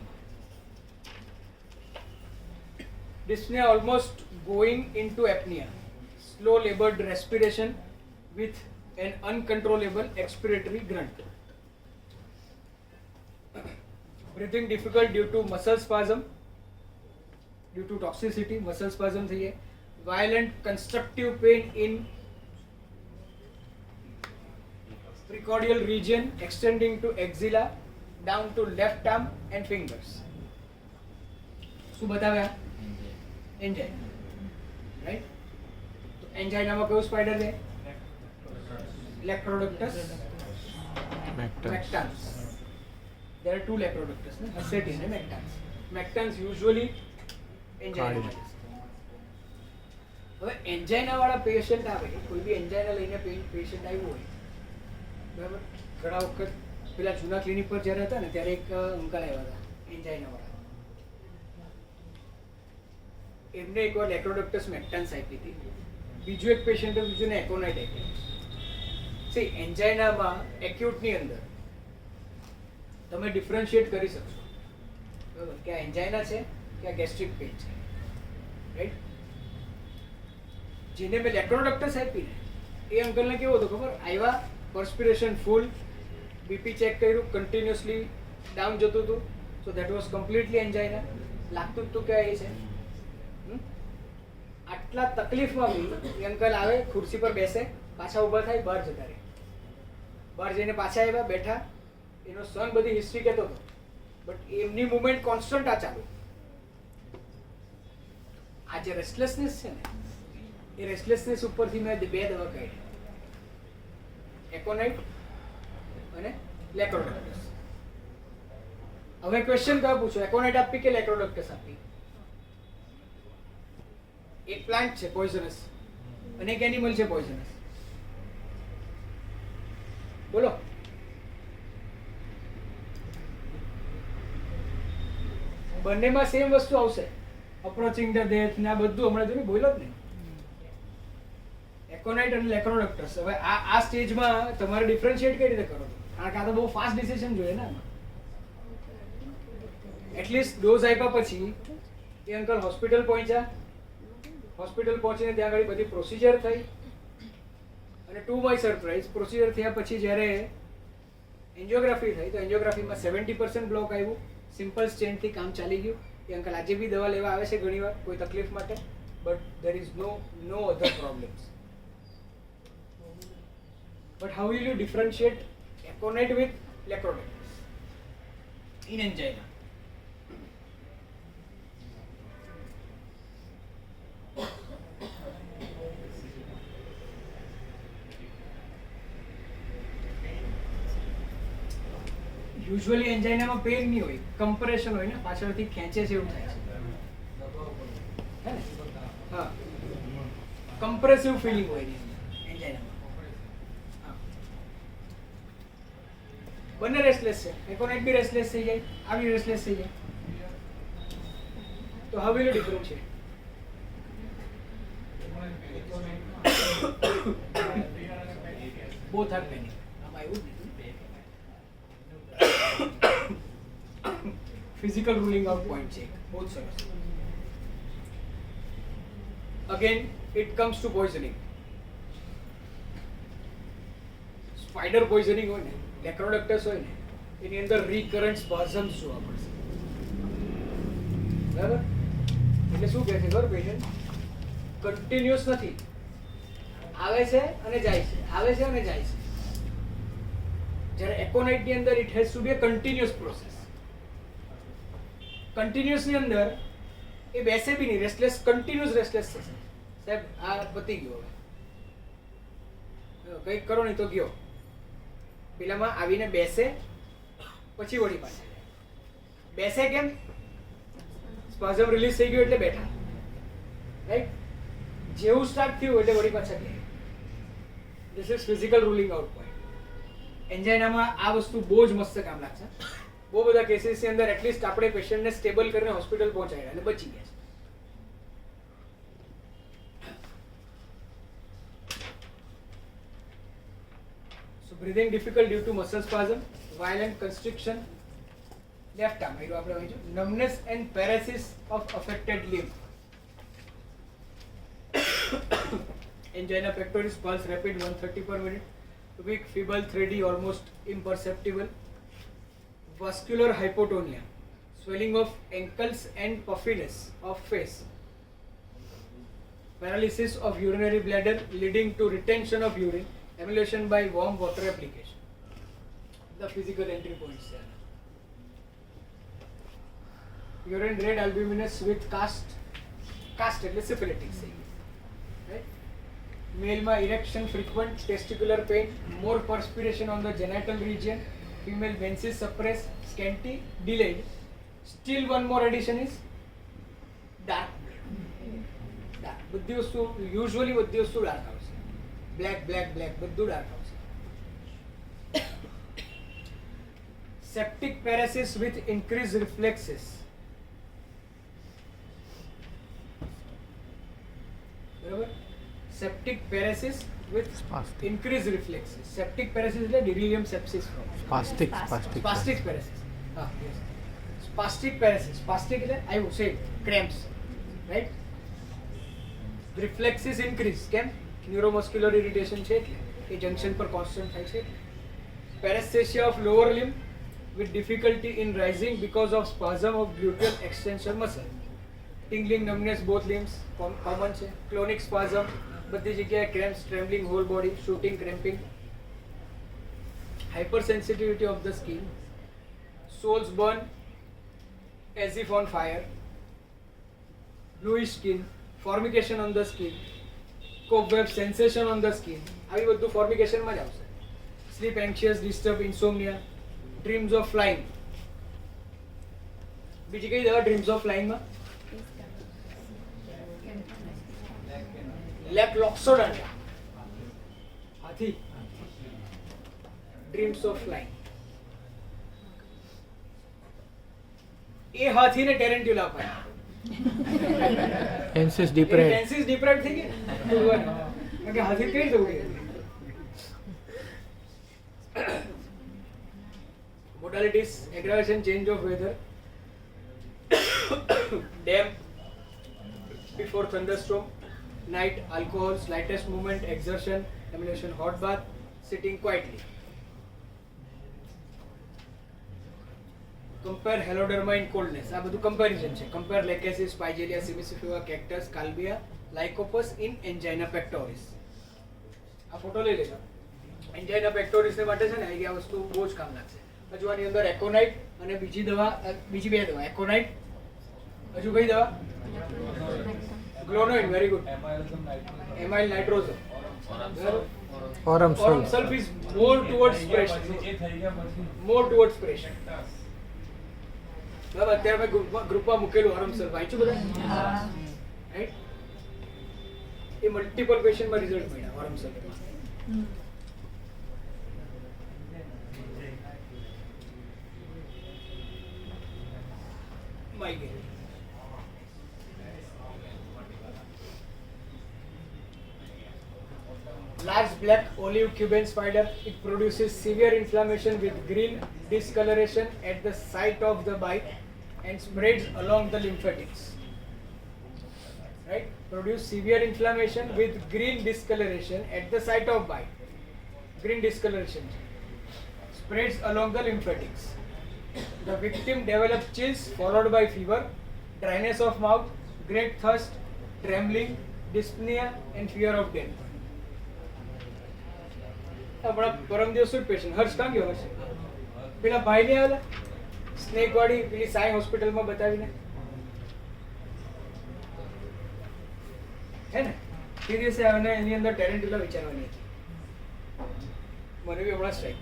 Dyspnea almost going into apnea. Slow labored respiration with an uncontrollable expiratory grunt. Breathing difficult due to muscle spasm, due to toxicity, muscle spasm થઈ જાય. Violent constructive pain in precordial region extending to axilla down to left arm and fingers. શું બતાવે આ? Angina, right? તો એન્જાઇનામાં કયું સ્પાઈડર છે? Leproductus mactans. There are two leproductus, Hercetian and mactans. Mactans usually angina. હવે એન્જાઇના વાળા પેશન્ટ આવે, કોઈ બી એન્જાઇના લઈને પેશન્ટ આવ્યું હોય, બરાબર. ઘણા વખત પેલા જૂના ક્લિનિક પર જ્યારે હતા ને ત્યારે એક અંકલ આવ્યા હતા એન્જાઇના વાળા. એમને એકવાર લેક્રોડક્ટસ મેક્ટાન્સ આપી હતી. બીજું એક પેશન્ટ બીજું ને એકોનાઇટ આપી. એન્જાઇનામાં એક્યુટની અંદર તમે ડિફરન્શિએટ કરી શકશો, બરાબર, કે આ એન્જાઇના છે કે આ ગેસ્ટ્રિક પેઇન છે, રાઈટ. જેને મેં લેક્રોડક્ટસ આપી ને એ અંકલને કેવું હતું ખબર? આવ્યા, પરસ્પિરેશન ફૂલ, બીપી ચેક કર્યું, કન્ટિન્યુઅસલી ડાઉન જતું હતું. So that was completely angina. લાગતું જ તું કે એ છે. આટલા તકલીફમાં બી એ અંકલ આવે, ખુરશી પર બેસે, પાછા ઊભા થાય, બહાર જતા રહે. બહાર જઈને પાછા આવ્યા, બેઠા. એનો સન બધી હિસ્ટ્રી કહેતો હતો, બટ એમની મુવમેન્ટ કોન્સ્ટન્ટ આ ચાલુ. આ જે રેસ્ટલેસનેસ છે ને, એ રેસ્ટલેસનેસ ઉપરથી મેં 2 દવા કાઢી, એકોનાઇટ અને લેક્રોડક્ટસ. હવે ક્વેશ્ચન કયો પૂછો? એકોનાઇટ આપી કે લેક્રોડક્ટસ આપી? એક પ્લાન્ટ છે પોઈઝનસ, અને એક એનિમલ છે પોઈઝનસ. બોલો. બંનેમાં સેમ વસ્તુ આવશે. અપ્રોચિંગ ધ ડેથ ને આ બધું હમણાં જોઈને બોલ્યો જ નહીં. એકોનાઇટ અને લેક્રોડક્ટસ. હવે આ સ્ટેજમાં તમારે ડિફરન્શિએટ કઈ રીતે કરો? કારણ કે આ તો બહુ ફાસ્ટ ડિસિઝન જોઈએ ને આમાં. એટલીસ્ટ ડોઝ આપ્યા પછી એ અંકલ હોસ્પિટલ પહોંચ્યા. હોસ્પિટલ પહોંચીને ત્યાં આગળ બધી પ્રોસિજર થઈ અને ટુ માય સરપ્રાઈઝ પ્રોસિજર થયા પછી જ્યારે એન્જિયોગ્રાફી થઈ તો એન્જિયોગ્રાફીમાં 70% બ્લોક આવ્યું. સિમ્પલ સ્ટેન્ટથી કામ ચાલી ગયું. એ અંકલ આજે બી દવા લેવા આવે છે ઘણીવાર કોઈ તકલીફ માટે, but there is no other problems. But how will you differentiate aconite with latrodectus in angina? Usually એન્જાઇનામાં પેન નહીં હોય, કમ્પ્રેશન હોય ને, પાછળથી ખેંચે છે એવું થાય છે. હે ને? હા, કમ્પ્રેસિવ ફિલિંગ હોય એન્જાઇનામાં. હા, બંને રેસ્ટલેસ છે. એકોનાઇટ બી રેસ્ટલેસ થઈ જાય, આ બી રેસ્ટલેસ થઈ જાય. તો how will you differentiate? Both are panic. આમાં એવું જ નહીં. ફિઝિકલ રૂલિંગ આઉટ પોઈન્ટ છે બહુ જ સરસ. Again it comes to poisoning. Spider poisoning હોય ને, લેક્રોડક્ટસ હોય ને, એની અંદર રિકરન્ટ સ્પાઝમ્સ જોવા મળશે. બરાબર? એટલે શું કહે છે ખબર પેશન્ટ? કન્ટિન્યુઅસ નથી, આવે છે અને જાય છે, આવે છે અને જાય છે. જ્યારે એકોનાઇટ ની અંદર it has to be a continuous process. Continuous ની અંદર એ બેસે બી નહીં, રેસ્ટલેસ, કન્ટિન્યુઅસ રેસ્ટલેસ થશે. સાહેબ આ પતી ગયો, હવે કંઈક કરો નહીં તો ગયો. પેલામાં આવીને બેસે પછી વળી પાછા જાય. બેસે કેમ? સ્પાઝમ રિલીઝ થઈ ગયું એટલે બેઠા, રાઈટ? જેવું સ્ટાર્ટ થયું એટલે વળી પાછા ગયા. This is physical ruling out point. એન્જાઇનામાં આ વસ્તુ બહુ જ મસ્ત કામ લાગશે. બહુ બધા કેસીસની અંદર એટલીસ્ટ આપણે પેશન્ટને સ્ટેબલ કરીને હોસ્પિટલ પહોંચાડ્યા અને બચી ગયા છે. So breathing difficult due to muscle spasm, violent constriction, left arm એરો આપણે વાંચ્યું, numbness and paresis of affected limb, angina pectoris, pulse rapid 130 per minute, weak, feeble, 3D, almost imperceptible, vascular hypotonia, swelling of ankles and puffiness of face, paralysis of urinary bladder leading to retention of urine, emulation by warm water application. The physical entry points there. Urine red albuminous with cast એટલે syphilitic saying. Right? Male ma erection frequent, testicular pain, more perspiration on the genital region, female menses suppressed, scanty, delayed. Still one more addition is dark blood. Dark. બધી વસ્તુ usually બધી વસ્તુ dark આવશે. Black બધું dark આવશે. Septic paresis with increased reflexes. બરાબર? Septic paresis with Spastic. increased reflexes. Septic paresis એટલે delirium sepsis from. Spastic. Spastic paresis. હા, yes. Spastic paresis. Spastic એટલે આવ્યું same cramps, right? Reflexes increase કેમ? ન્યુરોમસ્ક્યુલર ઇરિટેશન છે એટલે એ જંક્શન પર કોન્સ્ટન્ટ થાય છે. Paresthesia of lower limb with difficulty in rising because of spasm of gluteal extensor muscle. Tingling, numbness both limbs common છે. Clonic spasm બધી જગ્યાએ, cramps, trembling whole body, shooting, cramping. Hypersensitivity of the skin. Soles burn as if on fire. Bluish skin. Formication on the skin. Cobweb sensation on the skin. આવી બધું ફોર્મિકેશનમાં જ આવશે. Sleep anxious, disturb, insomnia. Dreams of flying. બીજી કઈ દવા ડ્રીમ્સ ઓફ ફ્લાઇંગમાં? લેપ્લોક્સોડન્ટા હાથી, ડ્રીમ્સ ઓફ ફ્લાઇંગ. એ હાથીને ટેરેન્ટ્યુલા અપાય. Senses deprived. સેન્સીસ ડિપ્રાઇવ થઈ ગઈ ને ઉડવાની. કારણ કે હાથી કઈ જવું કે modalities: aggravation, change of weather, damp before thunderstorm, night, alcohol, slightest movement, exertion, emulation, hot bath, sitting quietly. Compare heloderma in coldness. આ બધું કમ્પેરિઝન છે. Compare lachesis, Spigelias, Simicifera, cactus, Calbia, Lycopus in angina pectoris. આ ફોટો લઈ લેજો. angina pectoris ને માટે છે ને આ વસ્તુ બહુ જ કામ લાગશે. હજુ આની અંદર એકોનાઇટ અને બીજી દવા, બીજી બે દવા, એકોનાઇટ, હજુ કઈ દવા? Glonoine. Very good. Amyl nitrosum. Aurum Aurum sulf. sulf is more towards pressure. More towards pressure. બરાબર. અત્યારે મેં ગ્રુપમાં મૂકેલું aurum sulf વાંચ્યું બધા? રાઈટ. એ મલ્ટિપલ પેશન્ટમાં રિઝલ્ટ મળ્યા aurum sulf. Migraine. Large black olive Cuban spider. It produces severe inflammation with green discoloration at the site of the bite and spreads along the lymphatics. Right? Produce severe inflammation with green discoloration at the site of bite. Green discoloration spreads along the lymphatics. The victim develops chills followed by fever, dryness of mouth, great thirst, trembling, dyspnea and fear of death. આપણા પરમ દિવસ પેશન્ટ હર્ષ કામ ગયો? હર્ષ પેલા ભાઈ ને આવેલા સ્નેક વાળી પેલી સાઈ હોસ્પિટલમાં બતાવીને હે ને તે દિવસે આવીને એની અંદર ટેરેન્ટ્યુલા વિચારવાની હતી. મને બી હમણાં સ્ટ્રાઇક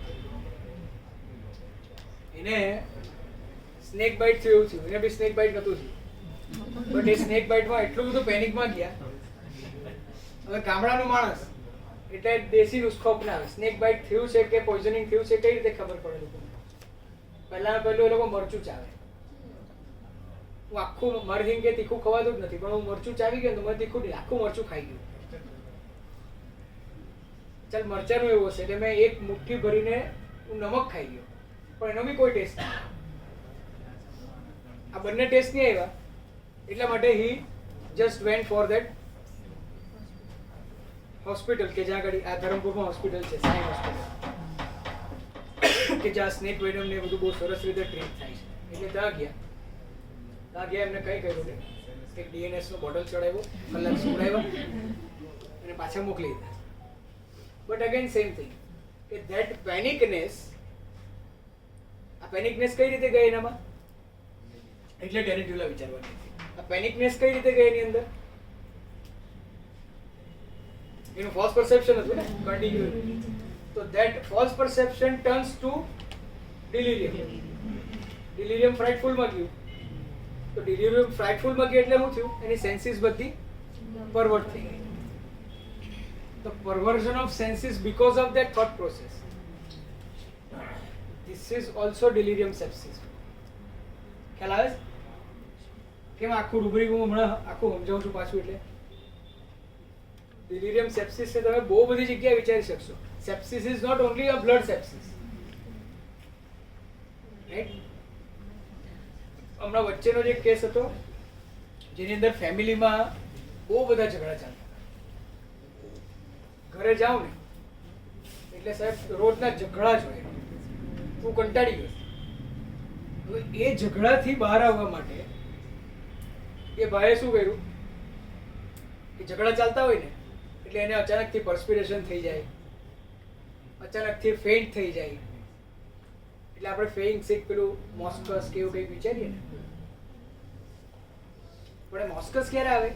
એને સ્નેક બાઇટ થયું એવું થયું. એને બી સ્નેક બાઇટ નહોતું થયું, બટ એ સ્નેક બાઇટમાં એટલું બધું પેનિકમાં ગયા. હવે ગામડાનો માણસ એટલે દેશી નુસ્ખો અપનાવે. સ્નેક બાઇટ થયું છે કે પોઈઝનિંગ થયું છે કઈ રીતે ખબર પડે લોકોને? પહેલું એ લોકો મરચું ચાવે. હું આખું મારે હિંગ કે તીખું ખવાતું જ નથી, પણ હું મરચું ચાવી ગયો તો મને તીખું નહીં, આખું મરચું ખાઈ ગયું. ચાલ મરચાનું એવું હશે એટલે મેં એક મુઠ્ઠી ભરીને હું નમક ખાઈ ગયો, પણ એનો બી કોઈ ટેસ્ટ નહીં. આ બંને ટેસ્ટ નહીં આવ્યા એટલા માટે હી just went for that hospital કે જ્યાં આગળ આ ધરમપુરમાં હોસ્પિટલ છે, સાઈ હોસ્પિટલ, કે જ્યાં સ્નેક વેનમ ને બધું બહુ સરસ રીતે ટ્રીટ થાય છે. એટલે ત્યાં ગયા એમને કઈ કહ્યું ને એક ડીએનએસ નો બોટલ ચડાવ્યો, કલાક સુવડાવ્યા અને પાછા મોકલી દીધા. બટ અગેન સેમ થિંગ કે ધેટ પેનિકનેસ, આ પેનિકનેસ કઈ રીતે ગઈ એનામાં? એટલે ટેરેન્ટ્યુલા વિચારવાની હતી. આ પેનિકનેસ કઈ રીતે ગઈ એની અંદર? એનું ફોલ્સ પરસેપ્શન હતું ને કન્ટિન્યુ. તો that false perception turns to delirium. Delirium frightful માં ગયું. તો ડિલિરિયમ ફ્રાઇટફુલ માં ગયું એટલે શું થયું? એની સેન્સીસ બધી પરવર્ટ થઈ ગઈ. The perversion of senses because of that thought process. This is also delirium sepsis. ખ્યાલ આવે છે? કેમ આખું રૂબ્રિક હું હમણાં આખું સમજાવું છું પાછું. એટલે delirium sepsis છે તમે બહુ બધી જગ્યાએ વિચારી શકશો. Sepsis is not only a blood sepsis. Right? હમણાં વચ્ચેનો જે કેસ હતો જેની અંદર ફેમિલીમાં બહુ બધા ઝઘડા ચાલતા. ઘરે જાઉં ને એટલે સાહેબ રોજના ઝઘડા જ હોય. હું કંટાળી ગયો. હવે એ ઝઘડાથી બહાર આવવા માટે એ ભાઈએ શું કર્યું કે ઝઘડા ચાલતા હોય ને એટલે એને અચાનકથી પરસ્પિરેશન થઈ જાય, અચાનકથી ફેઇન્ટ થઈ જાય. એટલે આપણે ફેઇન્ટ સિક પેલું મોસ્કસ કે એવું કંઈક વિચારીએ ને, પણ મોસ્કસ ક્યારે આવે?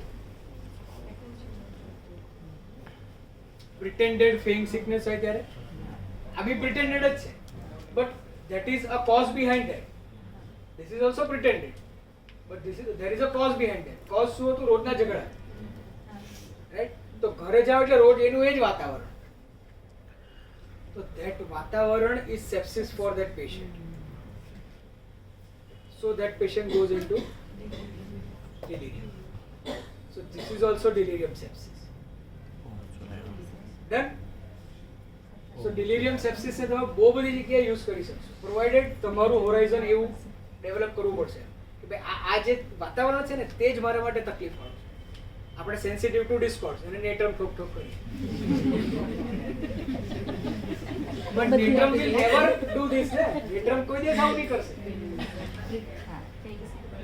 પ્રિટેન્ડેડ ફેઇંગ સિકનેસ હોય ત્યારે. આ બી પ્રિટેન્ડેડ જ છે, but that is a cause behind that. This is also pretended, but there is a cause behind that. Cause શું હતું? રોજના ઝઘડા. રાઈટ? તો ઘરે જાઓ એટલે રોજ એનું એ જ વાતાવરણ. તો that વાતાવરણ is sepsis for that patient. So that patient goes into delirium. So this is also delirium sepsis. Done? So delirium sepsis ને તમે બહુ બધી જગ્યાએ યુઝ કરી શકશો, પ્રોવાઇડેડ તમારું હોરાઇઝન એવું ડેવલપ કરવું પડશે કે ભાઈ આ જે વાતાવરણ છે ને તે જ મારા માટે તકલીફ વાળું છે. આપણે સેન્સિટિવ ટુ ડિસ્કોર્ડ્સ અને નેટ્રમ ઠોક ઠોક કરીએ, but natrum will never do this ને. નેટ્રમ કોઈ દિવસ આવું નહીં કરશે.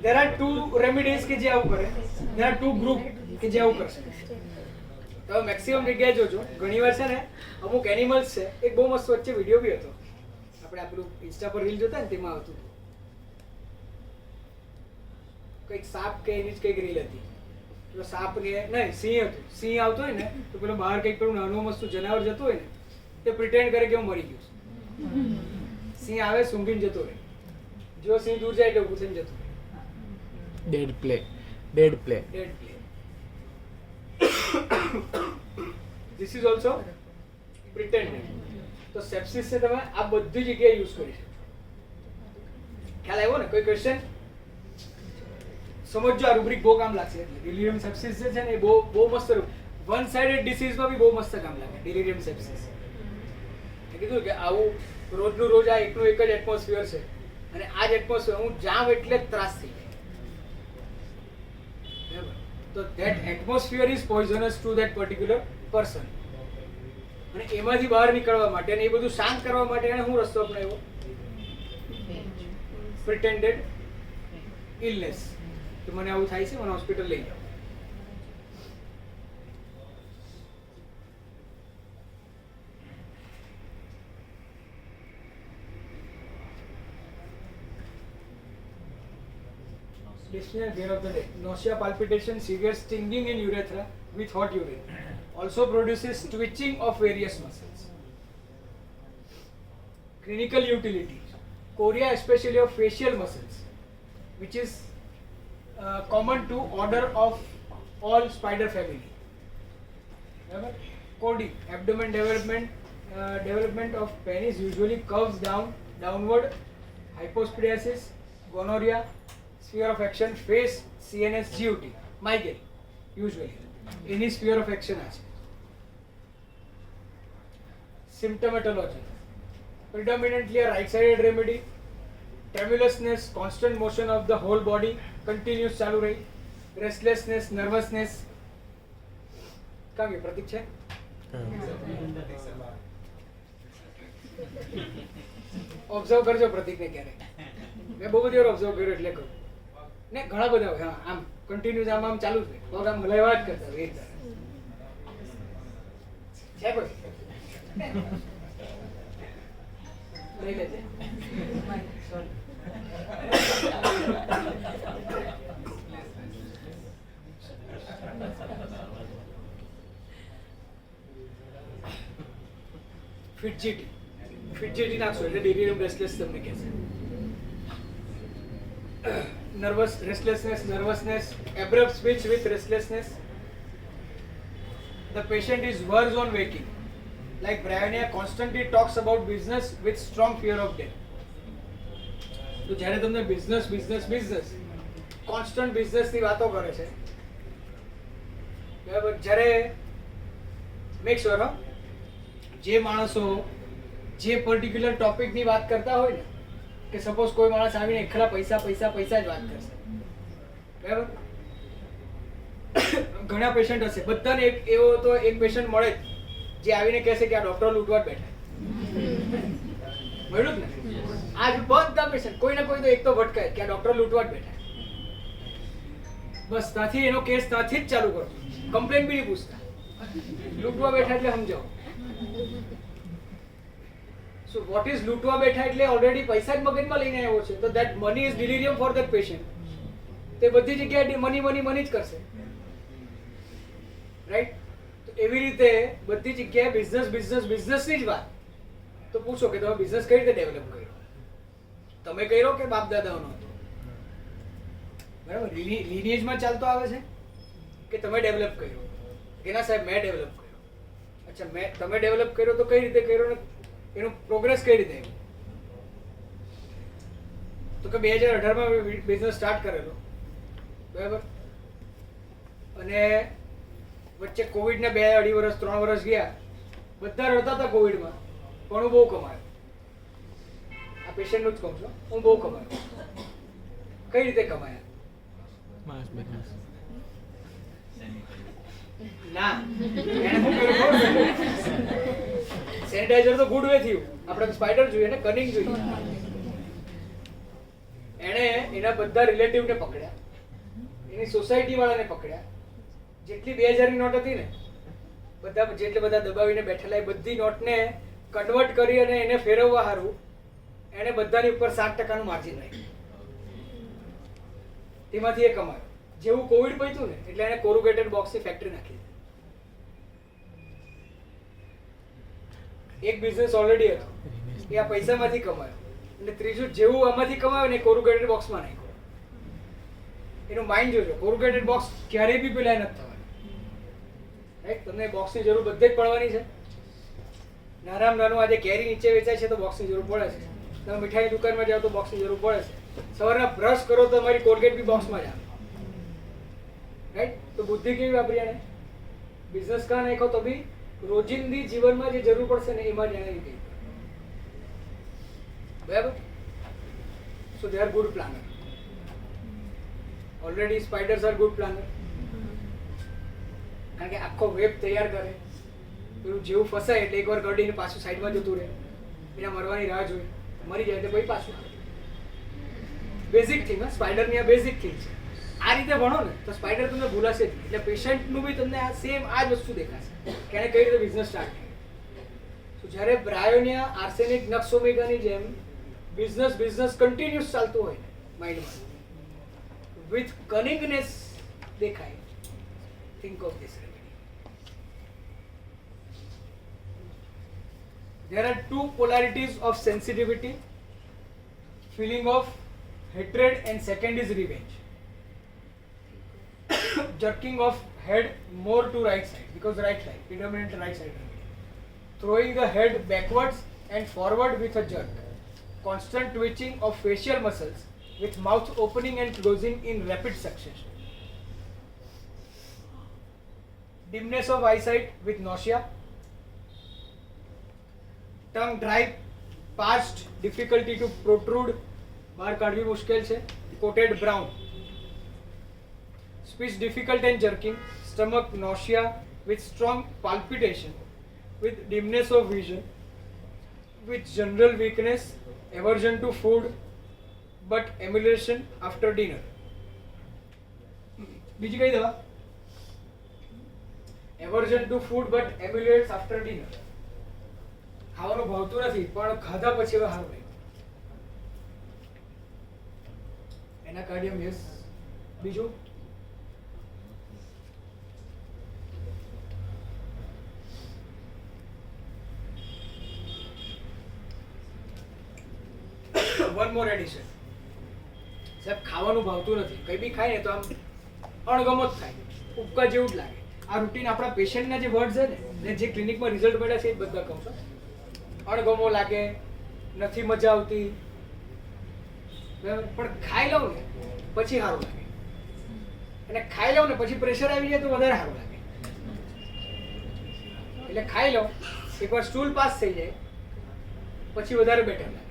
there are two remedies કે જે આવું કરે, there are two group કે જે આવું કરશે. તો મેક્સિમમ જગ્યાએ જોજો, ઘણીવાર છે ને અમુક એનિમલ્સ છે, એક બહુ મસ્ત વચ્ચે વિડીયો બી હતો, આપણે આપણું ઇન્સ્ટા પર રીલ જોતા ને તેમાં આવતું હતું, કંઈક સાપ કે એની જ કંઈક રીલ હતી. પેલો સાપ ને નહીં સિંહ હતું, સિંહ આવતો હોય ને તો પેલો બહાર કંઈક પેલું નાનું મસ્તું જનાવર જતું હોય ને તે પ્રિટેન્ડ કરે કે હું મરી ગયું છું. સિંહ આવે સૂંઘીને જતો રહે, જો સિંહ દૂર જાય એટલે ઊભું થઈને જતું રહે. Dead play. Dead play. Dead play. This is also pretended. તો સેપ્સિસ છે તમે આ બધી જગ્યાએ યુઝ કરી શકો. ખ્યાલ આવ્યો ને? કોઈ ક્વેશ્ચન? સમજો, આ રૂબ્રિક બહુ કામ લાગશે. ડિલિરિયમ સેપ્સિસ જે છે ને એ બહુ મસ્ત વન સાઇડેડ ડિસીઝમાં બી બહુ મસ્ત કામ લાગે ડિલિરિયમ સેપ્સિસ. મેં કીધું કે આવું રોજનું રોજ આ એકનું એક જ એટમોસ્ફિયર છે અને આ જ એટમોસ્ફિયર હું જામ એટલે જ ત્રાસ થઈ જાય. તો that atmosphere is poisonous to that particular person. અને એમાંથી બહાર નીકળવા માટે અને એ બધું શાંત કરવા માટે એને હું રસ્તો અપનાવ્યો? pretended illness. તો મને આવું થાય છે, મને હોસ્પિટલ લઈ જાઓ. Dyspnea gear of the day. Nausea, palpitation, severe stinging in urethra with hot urine. Also produces twitching of various muscles. Clinical utility. Chorea, especially of facial muscles, which is common to order of all spider family. Coding. Abdomen development of penis usually curves downward. Hypospadiasis, gonorrhea, sphere of action, face, CNS, GUT, migraine, usually. Any sphere of action আছে. Symptomatology. Predominantly a right-sided remedy. Tremulousness, constant motion of the whole body, continuous ચાલુ રહી. Restlessness, nervousness. કામ કે પ્રતીક છે? ઓબ્ઝર્વ કરજો પ્રતીકને ક્યારે. મેં બહુ બધી વાર ઓબ્ઝર્વ કર્યો એટલે કહું. ને ઘણા બધા હોય, હા, આમ કન્ટિન્યુઅસ આમ ચાલુ છે, પગ આમ હલાવ્યા જ કરતા હોય એક ધારે. છે કોઈ? લઈ લેજે. ફિટજેટી નાખશો એટલે ડિલિરિયમ રેસ્ટલેસ તમને કહેશે. nervousness, abrupt speech with restlessness. The patient is worse on waking. Like Brianna constantly talks about business with strong fear of death. તો જ્યારે તમને બિઝનેસ કોન્સ્ટન્ટ બિઝનેસની વાતો કરે છે, બરાબર, જ્યારે મેક શ્યોર જે માણસો જે પર્ટિક્યુલર ટોપિકની વાત કરતા હોય ને, કે સપોઝ કોઈ માણસ આવીને એકલા પૈસા જ વાત કરશે, બરાબર, ઘણા પેશન્ટ હશે, બધાને એવો તો એક પેશન્ટ મળે જ જે આવીને કહેશે કે આ ડોક્ટર લૂંટવા જ બેઠા. મળ્યું જ ને? આજ બધા પેશન્ટ કોઈ ના કોઈ તો એક તો ભટકાય કે આ ડોક્ટર લૂંટવા જ બેઠા. બસ ત્યાંથી એનો કેસ ત્યાંથી જ ચાલુ કરો, કમ્પ્લેન બી નહીં પૂછતા, લૂંટવા બેઠા એટલે સમજાવો. So what is લૂંટવા બેઠા એટલે ઓલરેડી પૈસા જ મગજમાં લઈને આવ્યો છે, તો that money is delirium for that patient. તે બધી જગ્યાએ મની જ કરશે, રાઈટ? તો એવી રીતે બધી જગ્યાએ બિઝનેસની જ વાત. તો પૂછો કે તમે બિઝનેસ કઈ રીતે ડેવલપ કર્યો? તમે કર્યો કે બાપ દાદાઓનો હતો? બરાબર, લિનિએજમાં ચાલતો આવે છે કે તમે ડેવલપ કર્યો? એના સાહેબ મેં ડેવલપ કર્યો. અચ્છા, તમે ડેવલપ કર્યો તો કઈ રીતે કર્યો ને એનું પ્રોગ્રેસ કઈ રીતે આવ્યું? તો કે 2018માં બિઝનેસ સ્ટાર્ટ કરેલો, બરાબર, અને વચ્ચે કોવિડના 2-2.5 વર્ષ 3 વર્ષ ગયા, બધા રડતા હતા કોવિડમાં, પણ હું બહુ કમાયો. આ પેશન્ટનું જ કહું છું, હું બહુ કમાયો. કઈ રીતે કમાયા? માસ બિઝનેસ. ના, એને શું કર્યું ખબર છે? સેનિટાઈઝર તો ગુડ વે થયું, આપણે સ્પાઈડર જોઈએ ને, કનિંગ જોઈએ. એણે એના બધા રિલેટિવને પકડ્યા, એની સોસાયટી વાળાને પકડ્યા, જેટલી 2000 ની નોટ હતી ને જેટલે બધા દબાવીને બેઠેલા એ બધી નોટને કન્વર્ટ કરી અને એને ફેરવવા સારું એને બધાની ઉપર 7% નું માર્જિન રાખ્યું. તેમાંથી એ કમાયો. જેવું કોવિડ પત્યું ને એટલે એને કોરુગેટેડ બોક્સની ફેક્ટરી નાખી. એક બિઝનેસ ઓલરેડી હતો એ આ પૈસામાંથી કમાયો, અને ત્રીજું જેવું આમાંથી કમાયો ને કોરુગેટેડ બોક્સમાં નાખ્યો. એનું માઇન્ડ જોજો, કોરુગેટેડ બોક્સ ક્યારેય બી પેલા નથી થવાની, રાઈટ? તમને બોક્સની જરૂર બધે જ પડવાની છે. નાનામાં નાનું આજે કેરી નીચે વેચાય છે તો બોક્સની જરૂર પડે છે. તમે મીઠાઈની દુકાનમાં જાઓ તો બોક્સની જરૂર પડે છે. સવારના બ્રશ કરો તો તમારી કોલગેટ બી બોક્સમાં જ આવે, રાઈટ? તો બુદ્ધિ કેવી વાપરી આને? બિઝનેસ કા નાખો તો બી રોજિંદી જીવનમાં જે જરૂર પડશે ને એમાં જ એને ગઈ, બરાબર? So they are good planner. Already spiders are good planner, કારણ કે આખો વેબ તૈયાર કરે, પેલું જેવું ફસાય એટલે એકવાર ગડીને પાછું સાઈડમાં જતું રહે, એના મરવાની રાહ જોઈ, મરી જાય એટલે પછી પાછું. બેઝિક થિંગ, સ્પાઈડરની આ બેઝિક થિંગ છે. આ રીતે ભણો ને તો સ્પાઈડર તમને ભૂલાશે જ નહીં. એટલે પેશન્ટનું બી તમને આ સેમ આ જ વસ્તુ દેખાશે કે એને કઈ રીતે બિઝનેસ સ્ટાર્ટ કર્યો. તો જ્યારે બ્રાયોનિયા આર્સેનિક નક્સોમેગાની જેમ બિઝનેસ કન્ટિન્યુઅસ ચાલતું હોય ને માઇન્ડમાં, વિથ કનિંગનેસ દેખાય, think of this remedy. There are two polarities of sensitivity, feeling of hatred, and second is revenge. Jerking of head more to right side, because right side, predominant right side remedy. Throwing the head backwards and forward with a jerk. Constant twitching of facial muscles with mouth opening and closing in rapid succession. Dimness of eyesight with nausea, tongue dry, parched, difficulty to protrude, બહાર કાઢવી મુશ્કેલ છે, coated brown, speech difficult and jerking, stomach nausea with strong palpitation, with dimness of vision, with general weakness, aversion to food, but emulation after dinner. બીજી કઈ દવા? Aversion to food but emulates after dinner. ખાવાનું ભાવતું નથી પણ ખાધા પછી હવે સારું લાગ્યું. એના કાર્ડિયમ યસ. બીજું વન મોર એડિશન. સાહેબ ખાવાનું ભાવતું નથી, કઈ બી ખાય ને તો આમ અણગમો જ થાય, ઉપકા જેવું જ લાગે. આ રૂટીન આપણા પેશન્ટના જે વર્ડ છે ને જે ક્લિનિકમાં રિઝલ્ટ મળ્યા છે એ બધા કહું છું. અણગમો લાગે, નથી મજા આવતી, બરાબર, પણ ખાઈ લઉં ને પછી સારું લાગે, અને ખાઈ લઉં ને પછી પ્રેશર આવી જાય તો વધારે સારું લાગે. એટલે ખાઈ લઉં, એકવાર સ્ટૂલ પાસ થઈ જાય પછી વધારે બેટર લાગે.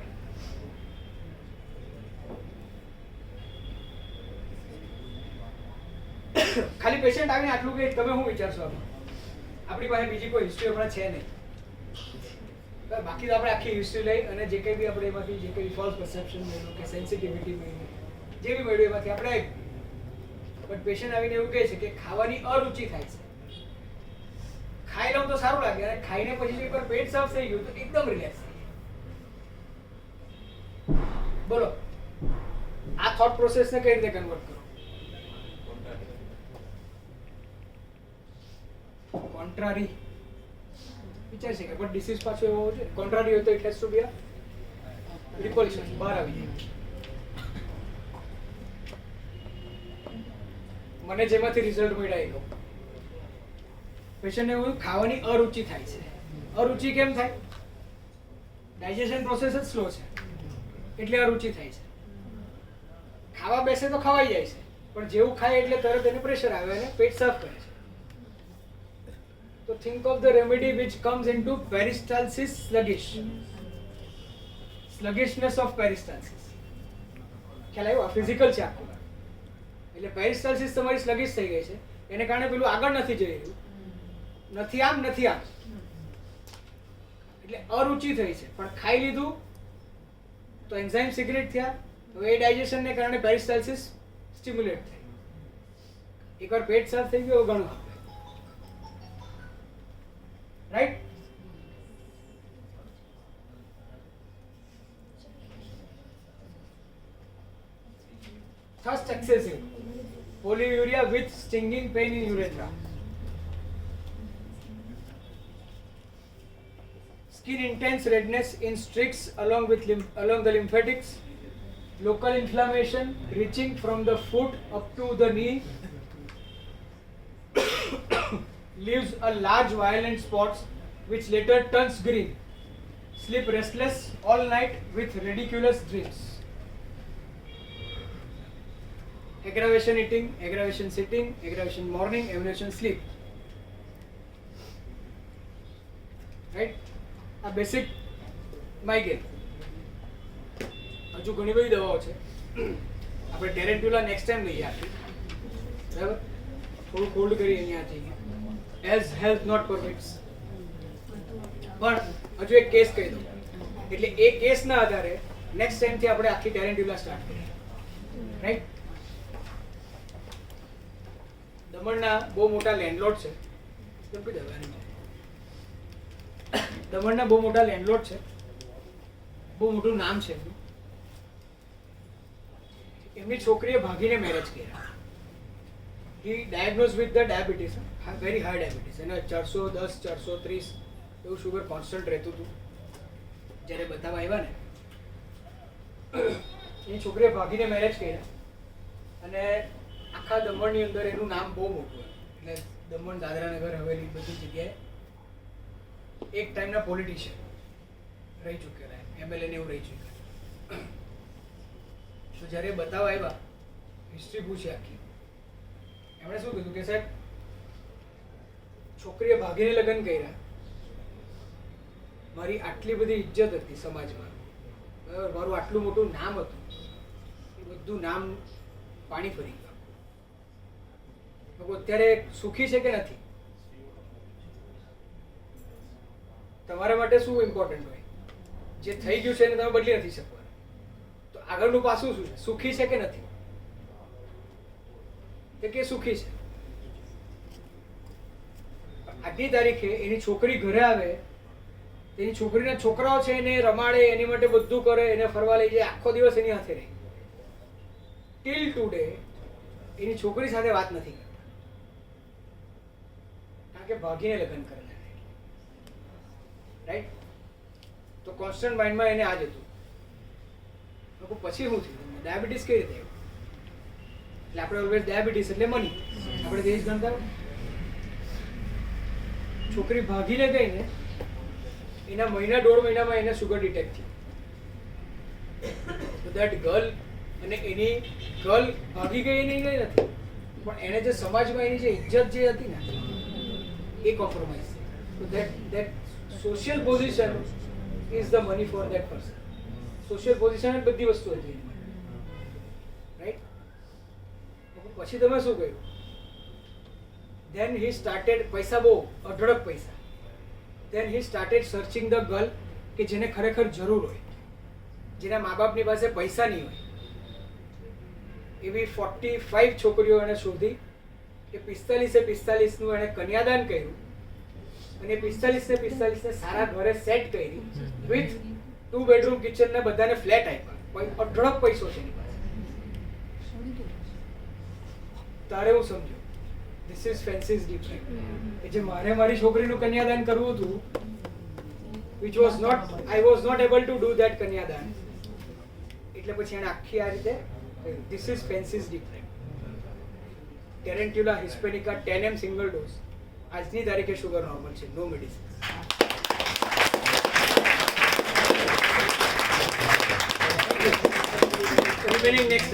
ખાલી પેશન્ટ આવીને આટલું કે તમે શું વિચારશો? આપણી પાસે બીજી કોઈ હિસ્ટ્રી હમણાં છે નહીં, બાકી તો આપણે આખી હિસ્ટ્રી લઈ અને જે કંઈ બી આપણે એમાંથી જે કંઈ ફોલ્સ પરસેપ્શન મળ્યું કે સેન્સિટિવિટી મળ્યું જે બી મળ્યું એમાંથી આપણે આવી. બટ પેશન્ટ આવીને એવું કહે છે કે ખાવાની અરુચિ થાય છે, ખાઈ લઉં તો સારું લાગે, અને ખાઈને પછી જો એકવાર પેટ સાફ થઈ ગયું તો એકદમ રિલેક્સ થઈ જાય. બોલો આ થોટ પ્રોસેસને કઈ રીતે કન્વર્ટ કરો? કોન્ટ્રારી વિચાર છે કે પણ ડિસીઝ પાછો એવો છે, કોન્ટ્રારી હોય તો ઇટ હેઝ ટુ બી અ રિપલ્શન, બહાર આવી જાય. મને જેમાંથી રિઝલ્ટ મળ્યા એ કહું. પેશન્ટને એવું ખાવાની અરુચિ થાય છે. અરુચિ કેમ થાય? ડાયજેશન પ્રોસેસ જ સ્લો છે એટલે અરુચિ થાય છે. ખાવા બેસે તો ખવાઈ જાય છે, પણ જેવું ખાય એટલે તરત એને પ્રેશર આવે અને પેટ સાફ કરે છે. તો think of the remedy which comes into peristalsis sluggishness of peristalsis. ખ્યાલ આવ્યો? આ ફિઝિકલ છે આખું. એટલે પેરિસ્ટાલ્સિસ તમારી સ્લગિશ થઈ ગઈ છે, એને કારણે પેલું આગળ નથી જઈ રહ્યું, નથી આમ નથી આમ, એટલે અરુચિ થઈ છે. પણ ખાઈ લીધું તો એન્ઝાઇમ સિક્રેટ થયા, હવે એ ડાયજેશનને કારણે પેરિસ્ટાલ્સિસ સ્ટિમ્યુલેટ થઈ. એકવાર પેટ સાફ થઈ ગયું ઘણું, right? Thirst excessive, polyuria with stinging pain in urethra, skin intense redness in streaks along the lymphatics, local inflammation reaching from the foot up to the knee, leaves a large violent spots which later turns green, sleep restless all night with ridiculous dreams. Aggravation eating, aggravation sitting, aggravation morning, aggravation sleep. Right? આ બેસિક માઇગ્રેન. હજુ ઘણી બધી દવાઓ છે, આપણે ટેરેન્ટ્યુલા નેક્સ્ટ ટાઈમ લઈએ આપી, બરાબર? થોડું હોલ્ડ કરી અહીંયા જઈએ, એઝ હેલ્થ નોટ પરમિટ્સ. પણ હજુ એક કેસ કહી દઉં, એટલે એ કેસના આધારે નેક્સ્ટ ટાઈમથી આપણે આખી ટેરેન્ટ્યુલા સ્ટાર્ટ કરીએ, રાઈટ? દમણના બહુ મોટા લેન્ડલોર્ડ છે, દમણના બહુ મોટા લેન્ડલોર્ડ છે, બહુ મોટું નામ છે એમનું. એમની છોકરીએ ભાગીને મેરેજ કર્યા. He diagnose with the diabetes, very high diabetes, એને 410 430 એવું શુગર કોન્સ્ટન્ટ રહેતું હતું. જ્યારે બતાવવા આવ્યા ને, એની છોકરીએ ભાગીને મેરેજ કર્યા અને આખા દમણની અંદર એનું નામ બહુ મોટું હતું. એટલે દમણ, દાદરાનગર હવેલી બધી જગ્યાએ એક ટાઈમના પોલિટિશિયન રહી ચૂકેલા, એમએલએ ને એવું રહી ચૂકેલા. તો જ્યારે બતાવવા આવ્યા, હિસ્ટ્રી પૂછી આખી, એમણે શું કીધું કે સાહેબ, છોકરીએ ભાગીને લગ્ન કર્યા, મારી આટલી બધી ઇજ્જત હતી સમાજમાં, બરાબર, મારું આટલું મોટું નામ હતું, એ બધું નામ પાણી ફરી ગયું. અત્યારે સુખી છે કે નથી? તમારા માટે શું ઇમ્પોર્ટન્ટ હોય? જે થઈ ગયું છે એને તમે બદલી નથી શકવાના, તો આગળનું પાસું શું છે? સુખી છે કે નથી? કે સુખી છે. આજની તારીખે એની છોકરી ઘરે આવે, એની છોકરીના છોકરાઓ છે એને રમાડે, એની માટે બધું કરે, એને ફરવા લઈ જાય, આખો દિવસ એની હાથે રહે. ટિલ ટુડે એની છોકરી સાથે વાત નથી કરતા, કારણ કે ભાગીને લગ્ન કરેલા, રાઈટ? તો કોન્સ્ટન્ટ માઇન્ડમાં એને આ જ હતું. પછી શું થયું? ડાયાબિટીસ કઈ રીતે આવ્યું? એટલે આપણે ઓલવેઝ ડાયાબિટીસ એટલે મની, આપણે દેશ ગણતા. છોકરી ભાગીને ગઈ ને, એના મહિના 1.5 મહિનામાં એને શુગર ડિટેક્ટ થયું. તો દેટ ગર્લ, અને એની ગર્લ ભાગી ગઈ એની ગઈ નથી, પણ એને જે સમાજમાં એની જે ઇજ્જત જે હતી ને, એ કોમ્પ્રોમાઇઝ. તો that social position is the money for that person. Social position જ બધી વસ્તુ હતી, રાઈટ? પછી તમે શું કર્યું? ધેન હી સ્ટાર્ટેડ, પૈસા બહુ અઢળક પૈસા. Then he started searching the girl કે જેને ખરેખર જરૂર હોય, જેના મા બાપની પાસે પૈસા નહીં હોય. એવી 45 છોકરીઓ એને શોધી, કે 45 એને કન્યાદાન કર્યું, અને 45 સારા ઘરે સેટ કરી, વિથ 2 બેડરૂમ કિચન ને બધાને ફ્લેટ આપ્યા. અઢળક પૈસો છે એની પાસે. તારે હું સમજો, ધીસ ઇઝ ફેન્સીઝ ડિફરન્ટ. જે મારી છોકરીનું કન્યાદાન કરવું હતું, which was not, I was not able to do that કન્યાદાન, એટલે પછી એને આખી આ રીતે, this is fancies different. Tarantula hispanica 10 mg single dose, આજની તારીખે શુગર નોર્મલ છે, નો મેડિસિન. Remaining next.